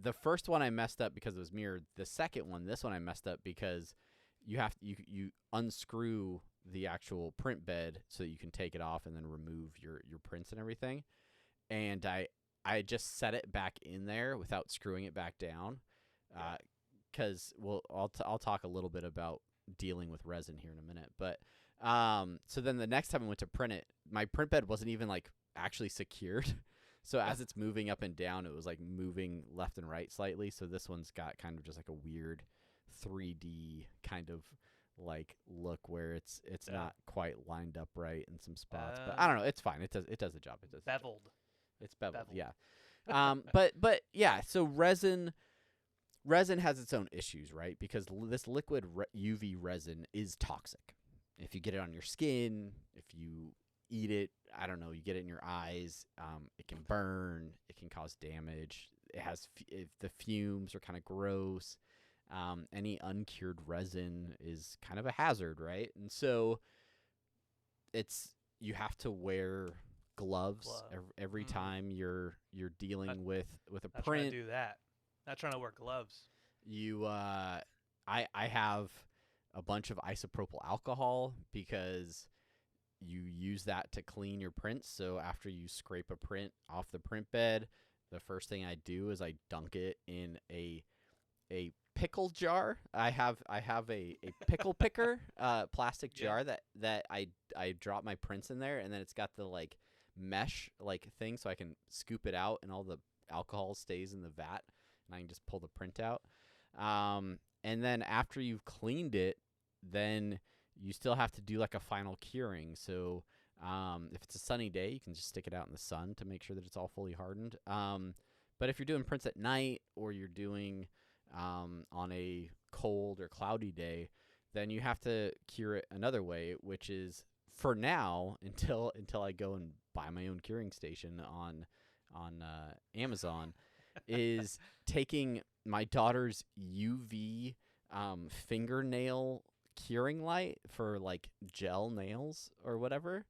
The first one I messed up because it was mirrored. The second one, this one I messed up because you unscrew the actual print bed so that you can take it off and then remove your prints and everything. And I just set it back in there without screwing it back down. Because I'll talk a little bit about dealing with resin here in a minute. But so then the next time I went to print it, my print bed wasn't even actually secured. So as it's moving up and down, it was moving left and right slightly. So this one's got kind of just a weird 3D kind of look where it's not quite lined up right in some spots. But I don't know. It's fine. It does the job. It does beveled. It's beveled. Yeah. But yeah. So resin has its own issues, right? Because this liquid UV resin is toxic. If you get it on your skin, if you eat it, I don't know, you get it in your eyes, it can burn, it can cause damage. It has the fumes are kind of gross. Any uncured resin is kind of a hazard, right? And so you have to wear gloves every time you're dealing with a print. Not trying to do that. Not trying to wear gloves. I have a bunch of isopropyl alcohol because you use that to clean your prints. So after you scrape a print off the print bed, the first thing I do is I dunk it in a pickle jar. I have a pickle picker plastic jar that I drop my prints in there, and then it's got the like mesh like thing so I can scoop it out and all the alcohol stays in the vat and I can just pull the print out. And then after you've cleaned it, then you still have to do like a final curing. So if it's a sunny day, you can just stick it out in the sun to make sure that it's all fully hardened. But if you're doing prints at night or you're doing on a cold or cloudy day, then you have to cure it another way, which is for now until I go and buy my own curing station on Amazon, is taking my daughter's UV fingernail curing light for like gel nails or whatever.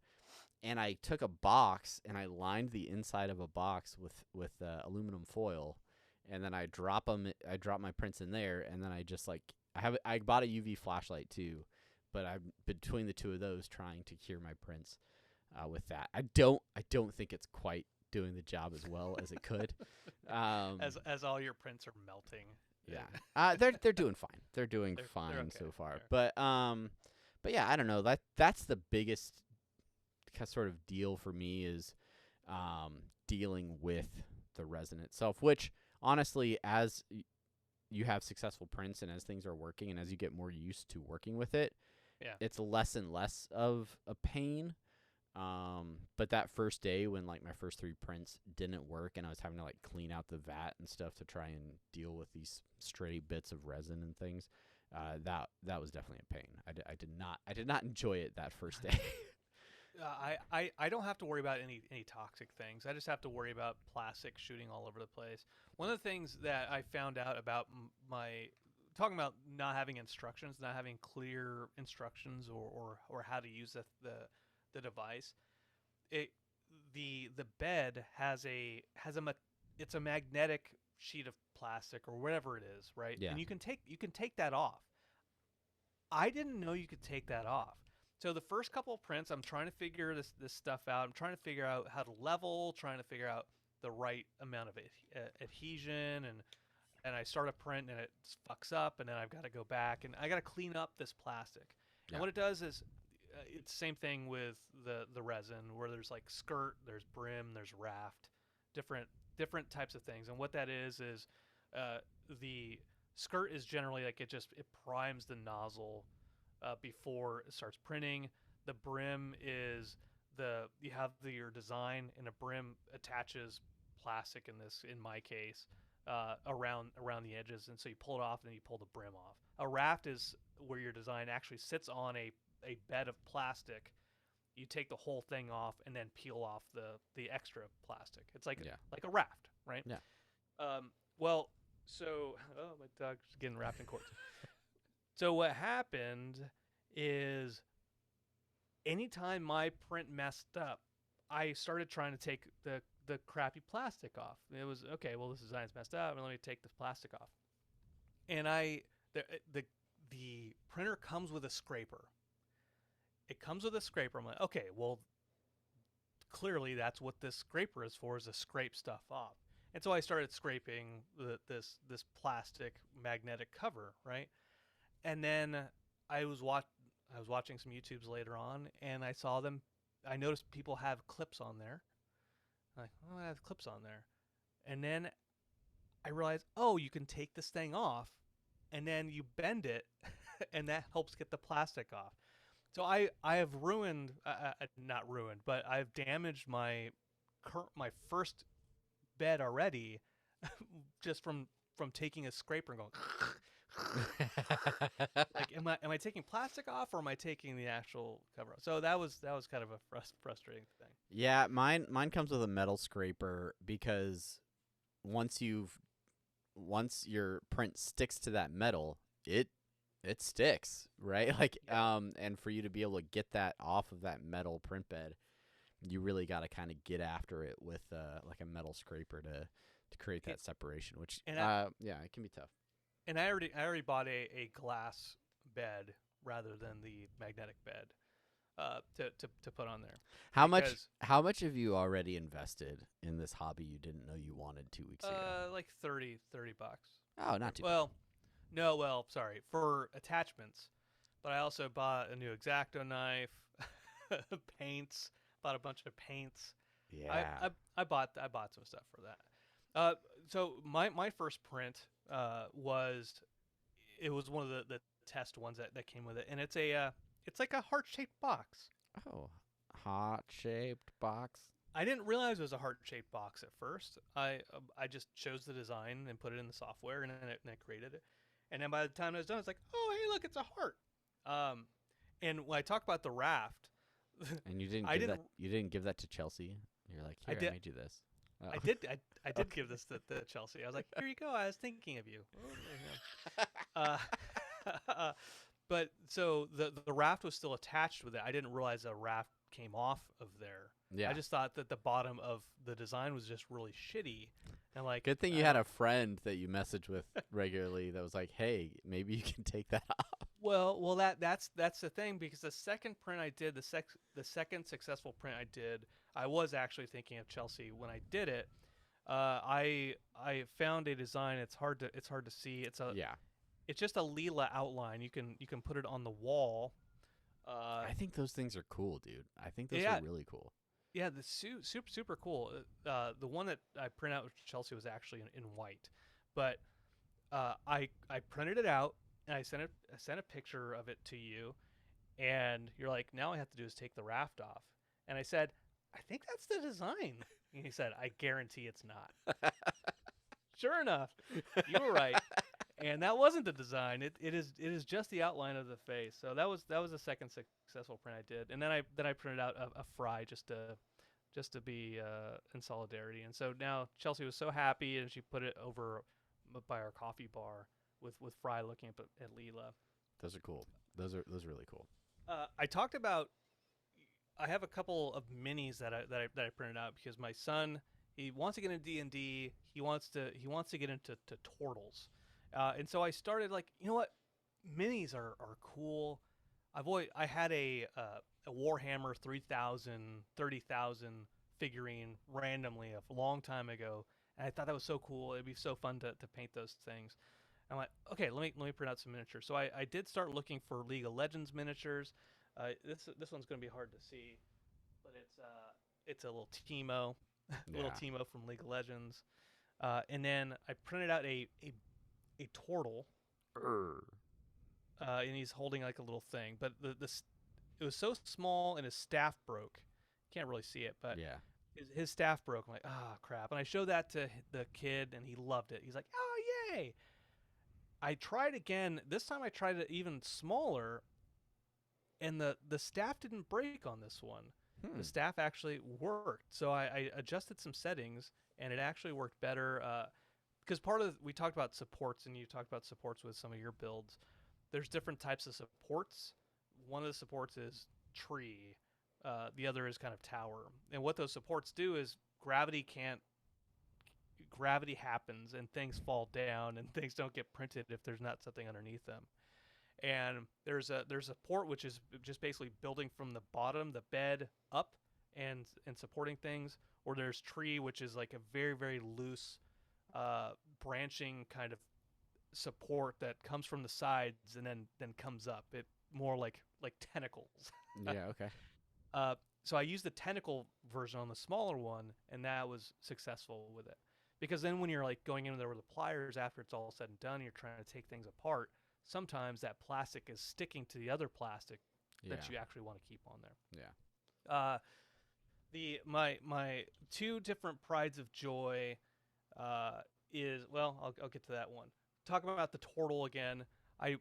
And I took a box and I lined the inside of a box with aluminum foil, and then I drop my prints in there, and then I just like I bought a UV flashlight too, but I'm between the two of those trying to cure my prints with that. I don't think it's quite doing the job as well as it could. As all your prints are melting. Yeah. They're doing fine. They're doing fine okay. so far. Fair. But yeah, I don't know. That's the biggest sort of deal for me is dealing with the resin itself, which honestly, as you have successful prints and as things are working and as you get more used to working with it, it's less and less of a pain. But that first day when like my first 3 prints didn't work and I was having to like clean out the vat and stuff to try and deal with these stray bits of resin and things, that was definitely a pain. I did not enjoy it that first day. I don't have to worry about any toxic things. I just have to worry about plastic shooting all over the place. One of the things that I found out about talking about not having instructions, not having clear instructions or how to use the device, the bed has it's a magnetic sheet of plastic or whatever it is, right? Yeah. And you can take that off. I didn't know you could take that off. So the first couple of prints, I'm trying to figure this stuff out. I'm trying to figure out how to level, trying to figure out the right amount of adhesion, and I start a print and it fucks up, and then I've got to go back and I got to clean up this plastic. Yeah. And what it does is it's the same thing with the resin, where there's like skirt, there's brim, there's raft, different types of things. And what that is the skirt is generally like it primes the nozzle before it starts printing. The brim is you have your design, and a brim attaches plastic in my case around the edges, and so you pull it off and then you pull the brim off. A raft is where your design actually sits on a bed of plastic. You take the whole thing off and then peel off the extra plastic. It's like a raft, right? Yeah. Well, so my dog's getting wrapped in cords. So what happened is anytime my print messed up, I started trying to take the crappy plastic off. It was, okay, well, this design's messed up, and let me take the plastic off. And the printer comes with a scraper. It comes with a scraper. I'm like, okay, well, clearly that's what this scraper is for, is to scrape stuff off. And so I started scraping this plastic magnetic cover, right? And then I was watching some YouTubes later on, and I noticed people have clips on there. I'm like, oh, I have clips on there. And then I realized, oh, you can take this thing off, and then you bend it, and that helps get the plastic off. So I have ruined, not ruined, but I've damaged my first bed already just from taking a scraper and going like, am I taking plastic off, or am I taking the actual cover off? So that was kind of a frustrating thing. Yeah, mine comes with a metal scraper, because once your print sticks to that metal, it sticks, right? Like and for you to be able to get that off of that metal print bed, you really got to kind of get after it with like a metal scraper to create that separation, which it can be tough. And I already bought a glass bed rather than the magnetic bed to put on there. How Because, much have you already invested in this hobby you didn't know you wanted 2 weeks ago? like $30. Oh, not too Well, no, well, sorry, for attachments. But I also bought a new X-Acto knife, paints, bought a bunch of paints. bad. Yeah. I bought some stuff for that. So my first print was one of the test ones that came with it, and it's like a heart-shaped box. Oh, heart-shaped box. I didn't realize it was a heart-shaped box at first. I just chose the design and put it in the software, and then it created it. And then by the time I was done, it's like, oh, hey, look, it's a heart. And when I talk about the raft, And you didn't give that to Chelsea. You're like, here, I made you this. Oh. I did okay. Give this to Chelsea. I was like, here you go. I was thinking of you. But so the raft was still attached with it. I didn't realize a raft came off of there. Yeah. I just thought that the bottom of the design was just really shitty. And like, Good thing you had a friend that you message with regularly that was like, hey, maybe you can take that off. Well, that's the thing, because the second print I did, the second successful print I did, I was actually thinking of Chelsea when I did it. I found a design. It's hard to see. It's just a lila outline. You can put it on the wall. I think those things are cool, dude. I think those are really cool. Yeah, the super cool. The one that I printed out with Chelsea was actually in white, but I printed it out and I sent a picture of it to you, and you're like, now all I have to do is take the raft off. And I said, I think that's the design. And he said, I guarantee it's not. Sure enough, you were right. And that wasn't the design. It is just the outline of the face. So that was the second successful print I did. And then I printed out a fry just to be in solidarity. And so now Chelsea was so happy, and she put it over by our coffee bar with Fry looking up at Leela. Those are cool. Those are really cool. I talked about. I have a couple of minis that I printed out because my son, he wants to get into D&D. He wants to get into turtles. And so I started like, you know what, minis are cool. I had a Warhammer 3000 figurine randomly a long time ago, and I thought that was so cool. It'd be so fun to paint those things. I'm like, okay, let me print out some miniatures. So I did start looking for League of Legends miniatures. This one's gonna be hard to see, but it's a little Teemo, little Teemo from League of Legends. And then I printed out a turtle, and he's holding like a little thing, but it was so small and his staff broke. Can't really see it, but yeah, his staff broke. I'm like, oh crap! And I showed that to the kid, and he loved it. He's like, oh yay! I tried again. This time I tried it even smaller, and the staff didn't break on this one. The staff actually worked. So I adjusted some settings, and it actually worked better. Because we talked about supports, and you talked about supports with some of your builds. There's different types of supports. One of the supports is tree. The other is kind of tower. And what those supports do is gravity happens, and things fall down, and things don't get printed if there's not something underneath them. And there's a support which is just basically building from the bottom, the bed up, and supporting things. Or there's tree, which is like a very, very loose branching kind of support that comes from the sides and then comes up. It more like tentacles. Yeah, okay. So I used the tentacle version on the smaller one, and that was successful with it. Because then when you're like going in there with the pliers after it's all said and done, you're trying to take things apart. Sometimes that plastic is sticking to the other plastic that you actually want to keep on there. Yeah. My two different prides of joy is, well, I'll get to that one. Talking about the turtle again, I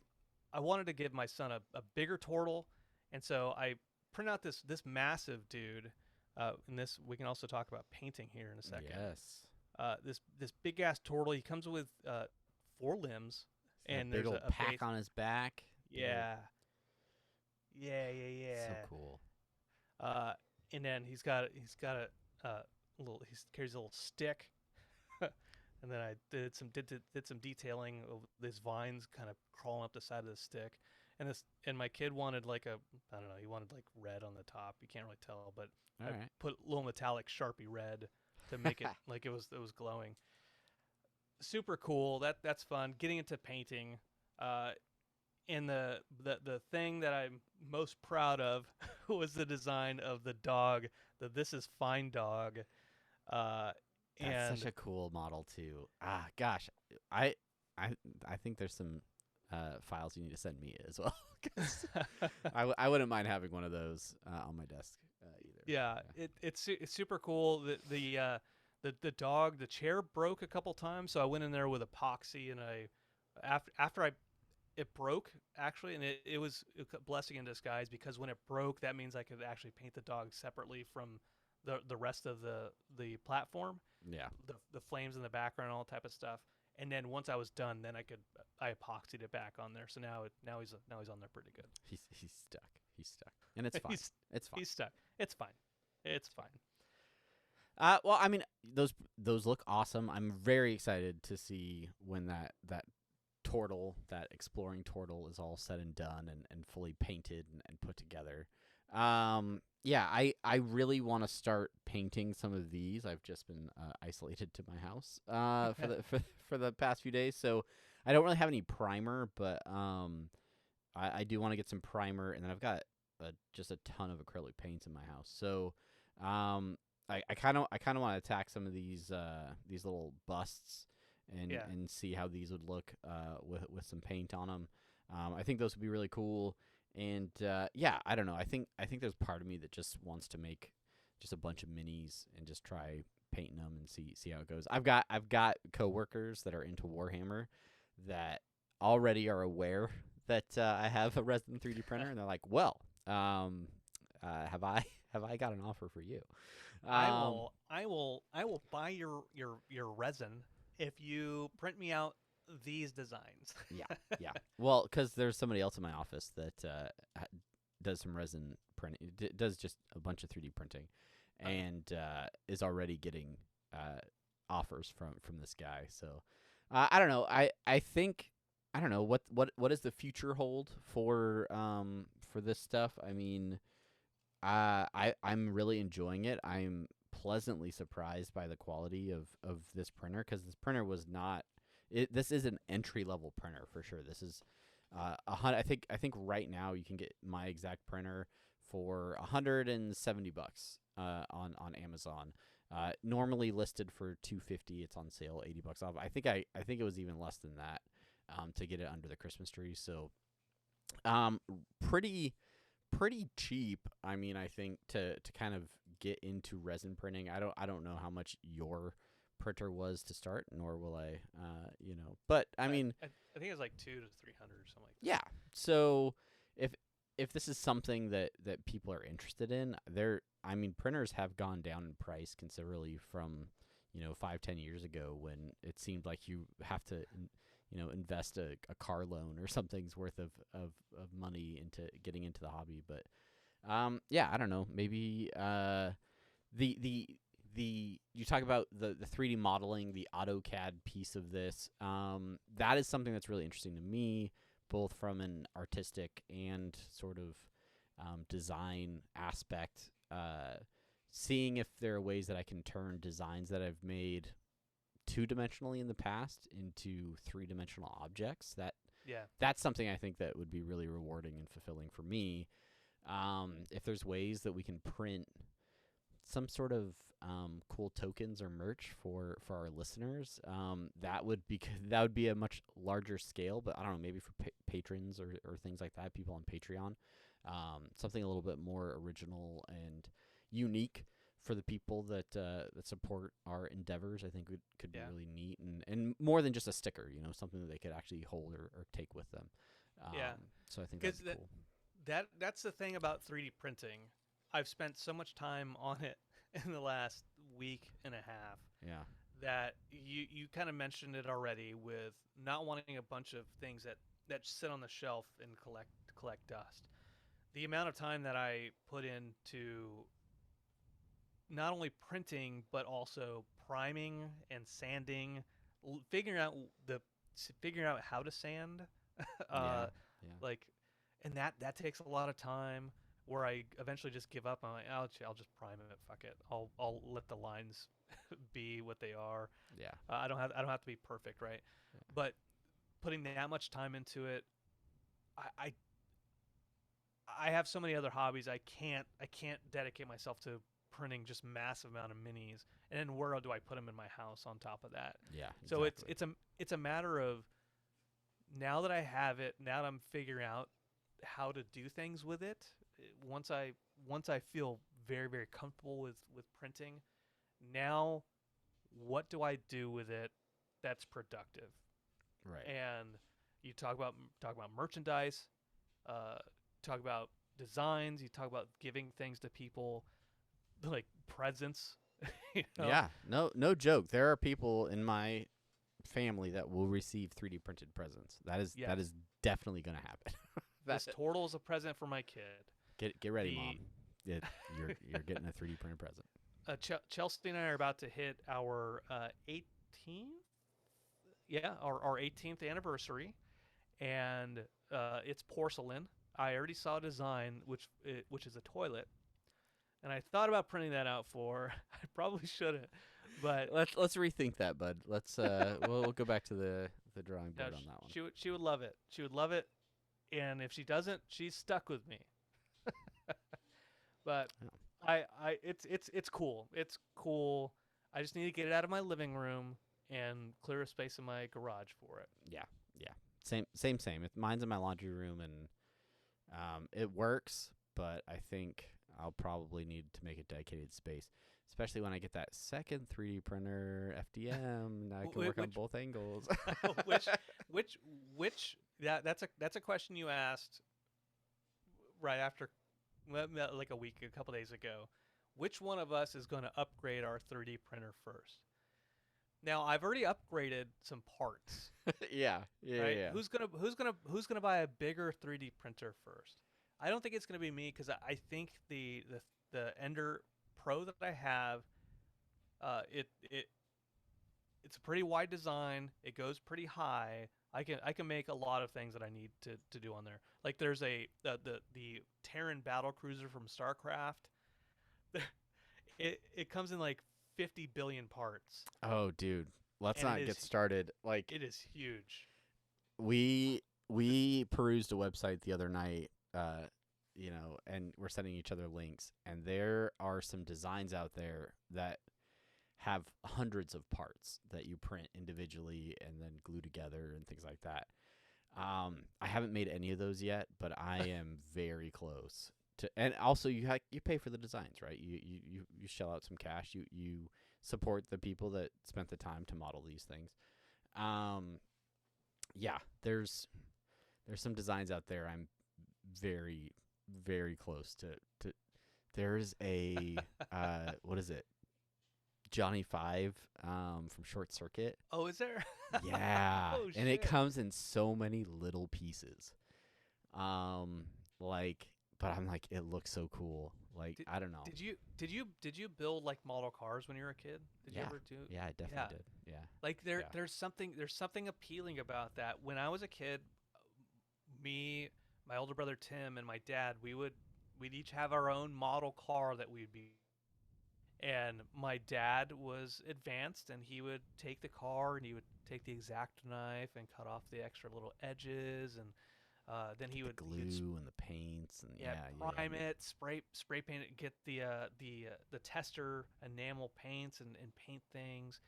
wanted to give my son a bigger turtle, and so I print out this massive dude. And this, we can also talk about painting here in a second. Yes. This big ass turtle. He comes with 4 limbs, and big there's old a pack base. on his back. Yeah. So cool. And then he's got a little. He carries a little stick. And then I did some detailing of these vines kind of crawling up the side of the stick, and my kid wanted like I don't know, he wanted like red on the top. You can't really tell, but All I right. put a little metallic Sharpie red to make it like it was glowing. Super cool. That's fun. Getting into painting. And the thing that I'm most proud of was the design of the dog, the This Is Fine dog. That's And such a cool model too. Ah, gosh, I I I think there's some files you need to send me as well. 'Cause I wouldn't mind having one of those on my desk either. yeah, it's super cool. The dog, the chair broke a couple times, so I went in there with epoxy, and after it broke actually, and it was a blessing in disguise, because when it broke, that means I could actually paint the dog separately from the rest of the platform, Yeah, the flames in the background, all that type of stuff. And then once I was done, then I epoxied it back on there. So now he's on there pretty good. he's stuck. He's stuck, and it's fine. It's fine. He's stuck. It's fine. It's fine. Well, I mean, those look awesome. I'm very excited to see when that turtle, that exploring turtle, is all said and done and fully painted and put together. Yeah, I really want to start painting some of these. I've just been isolated to my house for the past few days, so I don't really have any primer, but I do want to get some primer, and then I've got just a ton of acrylic paints in my house. So I kind of want to attack some of these little busts and see how these would look with some paint on them. I think those would be really cool. And yeah, I don't know. I think there's part of me that just wants to make just a bunch of minis and just try painting them and see how it goes. I've got coworkers that are into Warhammer that already are aware that I have a Resin 3D printer, and they're like, "Well, have I got an offer for you?" I will buy your resin if you print me out these designs. Yeah. Well, because there's somebody else in my office that does some resin printing, does just a bunch of 3D printing, and is already getting offers from this guy. So I don't know. I think I don't know what does the future hold for this stuff. I mean, I'm really enjoying it. I'm pleasantly surprised by the quality of this printer, because this printer was not. This is an entry-level printer for sure. This is I think right now you can get my exact printer for $170 on Amazon. Normally listed for $250. It's on sale, $80 off. I think it was even less than that to get it under the Christmas tree. So pretty cheap. I mean, I think to kind of get into resin printing. I don't know how much your printer was to start, nor will I, But I mean, I think it's like $200 to $300 or something like that. yeah. So if this is something that people are interested in, printers have gone down in price considerably from 5-10 years ago, when it seemed like you have to invest a car loan or something's worth of money into getting into the hobby. But yeah, I don't know. Maybe you talk about the 3D modeling, the AutoCAD piece of this. That is something that's really interesting to me, both from an artistic and sort of design aspect. Seeing if there are ways that I can turn designs that I've made 2-dimensionally in the past into 3-dimensional objects. That's something I think that would be really rewarding and fulfilling for me. If there's ways that we can print some sort of cool tokens or merch for our listeners, that would be a much larger scale. But I don't know, maybe for patrons or things like that, people on Patreon, something a little bit more original and unique for the people that support our endeavors. I think could be really neat, and more than just a sticker, something that they could actually hold or take with them. So I think that's cool. That's the thing about 3D printing. I've spent so much time on it in the last week and a half. Yeah. That you kind of mentioned it already, with not wanting a bunch of things that sit on the shelf and collect dust. The amount of time that I put into not only printing but also priming and sanding, figuring out how to sand, Yeah. like and that takes a lot of time. Where I eventually just give up. I'm like, I'll just prime it. Fuck it. I'll let the lines be what they are. Yeah. I don't have to be perfect, right? Yeah. But putting that much time into it, I I have so many other hobbies. I can't dedicate myself to printing just massive amount of minis. And then where do I put them in my house on top of that? Yeah. So Exactly. it's a matter of, now that I have it, now that I'm figuring out how to do things with it. Once I feel very very comfortable with printing, now what do I do with it that's productive? Right. And you talk about merchandise, uh, talk about designs, you talk about giving things to people, like presents. you know? Yeah. No joke. There are people in my family that will receive 3D printed presents. That Yes. is definitely going to happen. This turtle is a present for my kid. Get ready, The mom. You're getting a 3D printed present. Chelsea and I are about to hit our 18th, yeah, our 18th anniversary, and it's porcelain. I already saw a design which is a toilet, and I thought about printing that out for. I probably shouldn't, but Let's rethink that, bud. Let's we'll go back to the drawing no, board on that one. she would love it. She would love it, and if she doesn't, she's stuck with me. But Yeah. it's cool. It's cool. I just need to get it out of my living room and clear a space in my garage for it. Yeah. Same. Mine's in my laundry room, and it works, but I think I'll probably need to make a dedicated space, especially when I get that second 3D printer FDM. And I can work on both angles. which that's a question you asked right after, like a couple days ago. Which one of us is going to upgrade our 3D printer first? Now I've already upgraded some parts. Yeah. Right? Who's gonna buy a bigger 3D printer first? I don't think it's gonna be me, because I think the Ender Pro that I have, it's a pretty wide design. It goes pretty high. I can make a lot of things that I need to do on there. Like there's the Terran battle cruiser from StarCraft. It comes in like 50 billion parts. Oh, dude. Let's And not get started. Like It is huge. we perused a website the other night, and we're sending each other links, and there are some designs out there that have hundreds of parts that you print individually and then glue together and things like that. I haven't made any of those yet, but I am very close to. And also, you pay for the designs, right? You shell out some cash. You support the people that spent the time to model these things. Yeah, there's some designs out there I'm very, very close to. There's a what is it? Johnny Five from Short Circuit. Oh, is there? Yeah, Oh, and it shit. comes in so many little pieces. But I'm like, it looks so cool. Like, I don't know. Did you build like model cars when you were a kid? Did you Yeah. ever do? Yeah, I definitely did. Yeah. Like Yeah. there's something appealing about that. When I was a kid, me, my older brother Tim, and my dad, we'd each have our own model car that we'd be. And my dad was advanced, and he would take the car and he would take the X-Acto knife and cut off the extra little edges, and then he The would glue and the paints and prime it, spray paint it, get the tester enamel paints and paint things,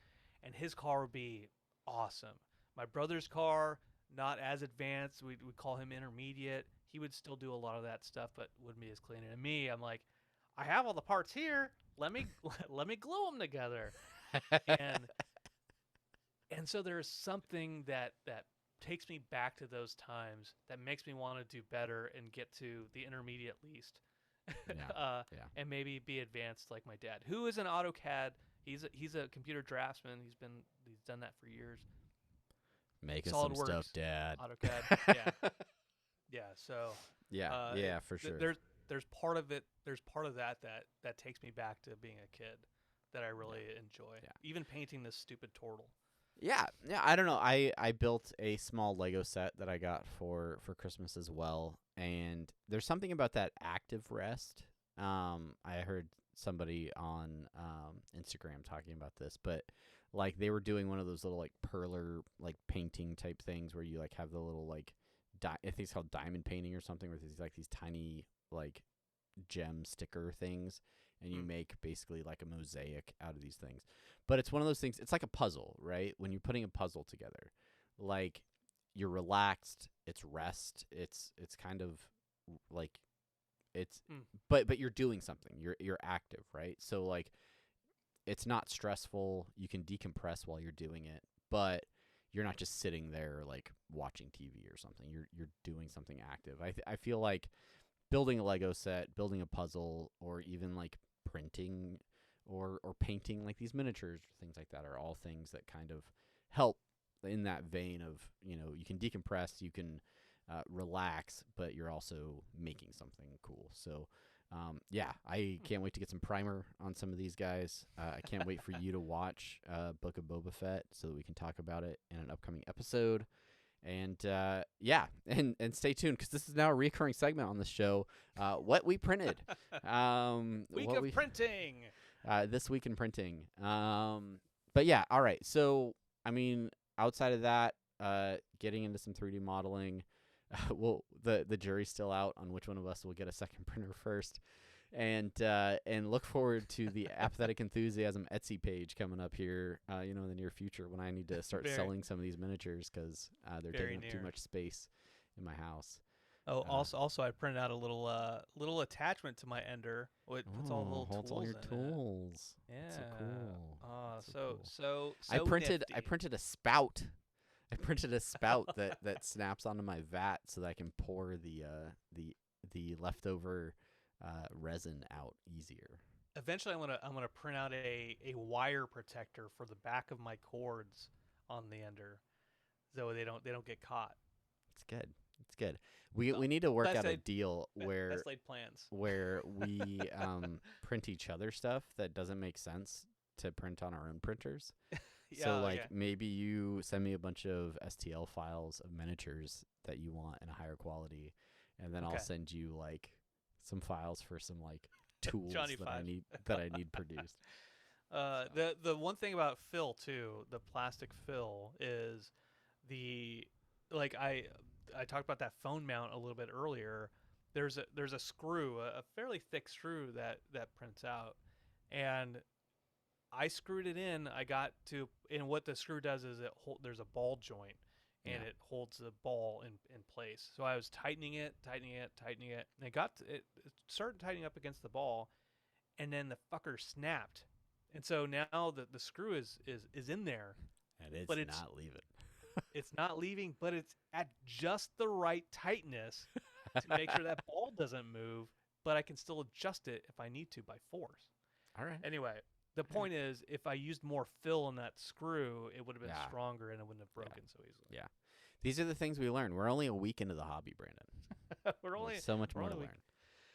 and his car would be awesome. My brother's car, not as advanced. We call him intermediate. He would still do a lot of that stuff, but wouldn't be as clean. And me, I'm like, I have all the parts here. Let me let me glue them together. And so there's something that takes me back to those times, that makes me want to do better and get to the intermediate least. Yeah. And maybe be advanced like my dad, who is an AutoCAD. He's a computer draftsman. He's done that for years. Make us some SolidWorks, stuff, Dad. AutoCAD. Yeah. Yeah. So Yeah, for sure. There's part of it. There's part of that takes me back to being a kid that I really enjoy. Yeah. Even painting this stupid turtle. Yeah. I don't know. I built a small Lego set that I got for Christmas as well, and there's something about that active rest. I heard somebody on Instagram talking about this, but like they were doing one of those little like perler like painting type things where you like have the little like I think it's called diamond painting or something, where there's like these tiny like gem sticker things, and you make basically like a mosaic out of these things. But it's one of those things, it's like a puzzle, right? When you're putting a puzzle together, like you're relaxed, it's rest, it's kind of like it's but you're doing something. You're active, right? So like it's not stressful. You can decompress while you're doing it, but you're not just sitting there like watching TV or something. You're doing something active. I feel like building a Lego set, building a puzzle, or even like printing or painting like these miniatures, things like that, are all things that kind of help in that vein of, you know, you can decompress, you can relax, but you're also making something cool. So yeah, I can't wait to get some primer on some of these guys. I can't wait for you to watch Book of Boba Fett so that we can talk about it in an upcoming episode. And yeah, and stay tuned, because this is now a recurring segment on the show. What we printed. Week of printing. This week in printing. But yeah, all right. So I mean, outside of that, getting into some 3D modeling. Well, the jury's still out on which one of us will get a second printer first, and look forward to the Apathetic Enthusiasm Etsy page coming up here, in the near future, when I need to start selling some of these miniatures, because they're taking up too much space in my house. Oh, also, I printed out a little attachment to my Ender. It puts all the little holds tools all your in tools. it. Yeah. So cool. So I printed nifty. I printed a spout. I printed a spout that snaps onto my vat so that I can pour the leftover resin out easier. Eventually, I'm gonna print out a wire protector for the back of my cords on the Ender, so they don't get caught. It's good. It's good. We need to work out a deal where best laid plans. where we print each other stuff that doesn't make sense to print on our own printers. Yeah, So like maybe you send me a bunch of STL files of miniatures that you want in a higher quality, and then I'll send you like some files for some like tools that I need produced. The one thing about fill too, the plastic fill, is I talked about that phone mount a little bit earlier. There's a screw, a fairly thick screw that prints out, and I screwed it in. And what the screw does is there's a ball joint, and it holds the ball in place. So I was tightening it, and it started tightening up against the ball, and then the fucker snapped. And so now the screw is in there. And it's not leaving. It's not leaving, but it's at just the right tightness to make sure that ball doesn't move, but I can still adjust it if I need to by force. All right. Anyway, the point is, if I used more fill in that screw, it would have been stronger and it wouldn't have broken so easily. Yeah. These are the things we learn. We're only a week into the hobby, Brandon. There's so much more to learn.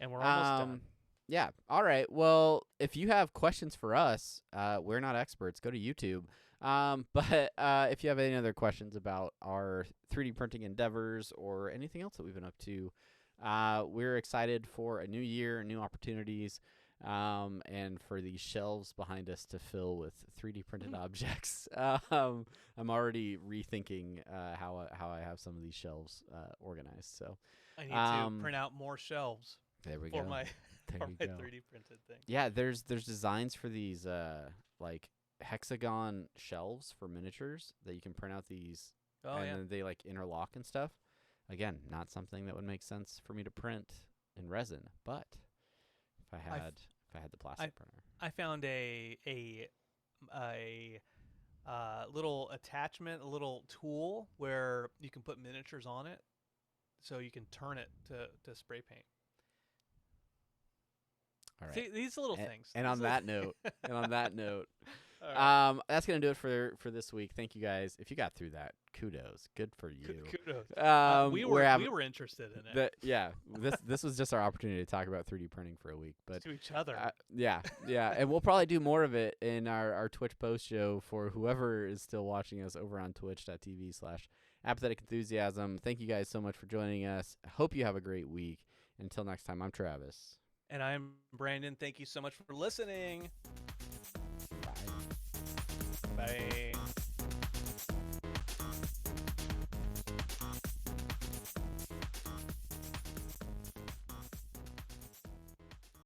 And we're almost done. Yeah. All right. Well, if you have questions for us, we're not experts. Go to YouTube. But if you have any other questions about our 3D printing endeavors or anything else that we've been up to, we're excited for a new year, new opportunities, and for these shelves behind us to fill with 3D printed objects. I'm already rethinking how I have some of these shelves organized. So I need to print out more shelves. There we for go. my 3D printed thing. Yeah, there's designs for these like hexagon shelves for miniatures that you can print out these, then they like interlock and stuff. Again, not something that would make sense for me to print in resin, but if I had the plastic printer, I found a little attachment, a little tool where you can put miniatures on it, so you can turn it to spray paint. All right. See, these little things. And on that note, that's gonna do it for this week. Thank you guys. If you got through that, kudos. Good for you. Kudos. We were interested in it. This was just our opportunity to talk about 3D printing for a week, but to each other. Yeah, and we'll probably do more of it in our Twitch post show for whoever is still watching us over on twitch.tv/Apathetic Enthusiasm. Thank you guys so much for joining us. Hope you have a great week. Until next time, I'm Travis. And I'm Brandon. Thank you so much for listening. Bye. Bye.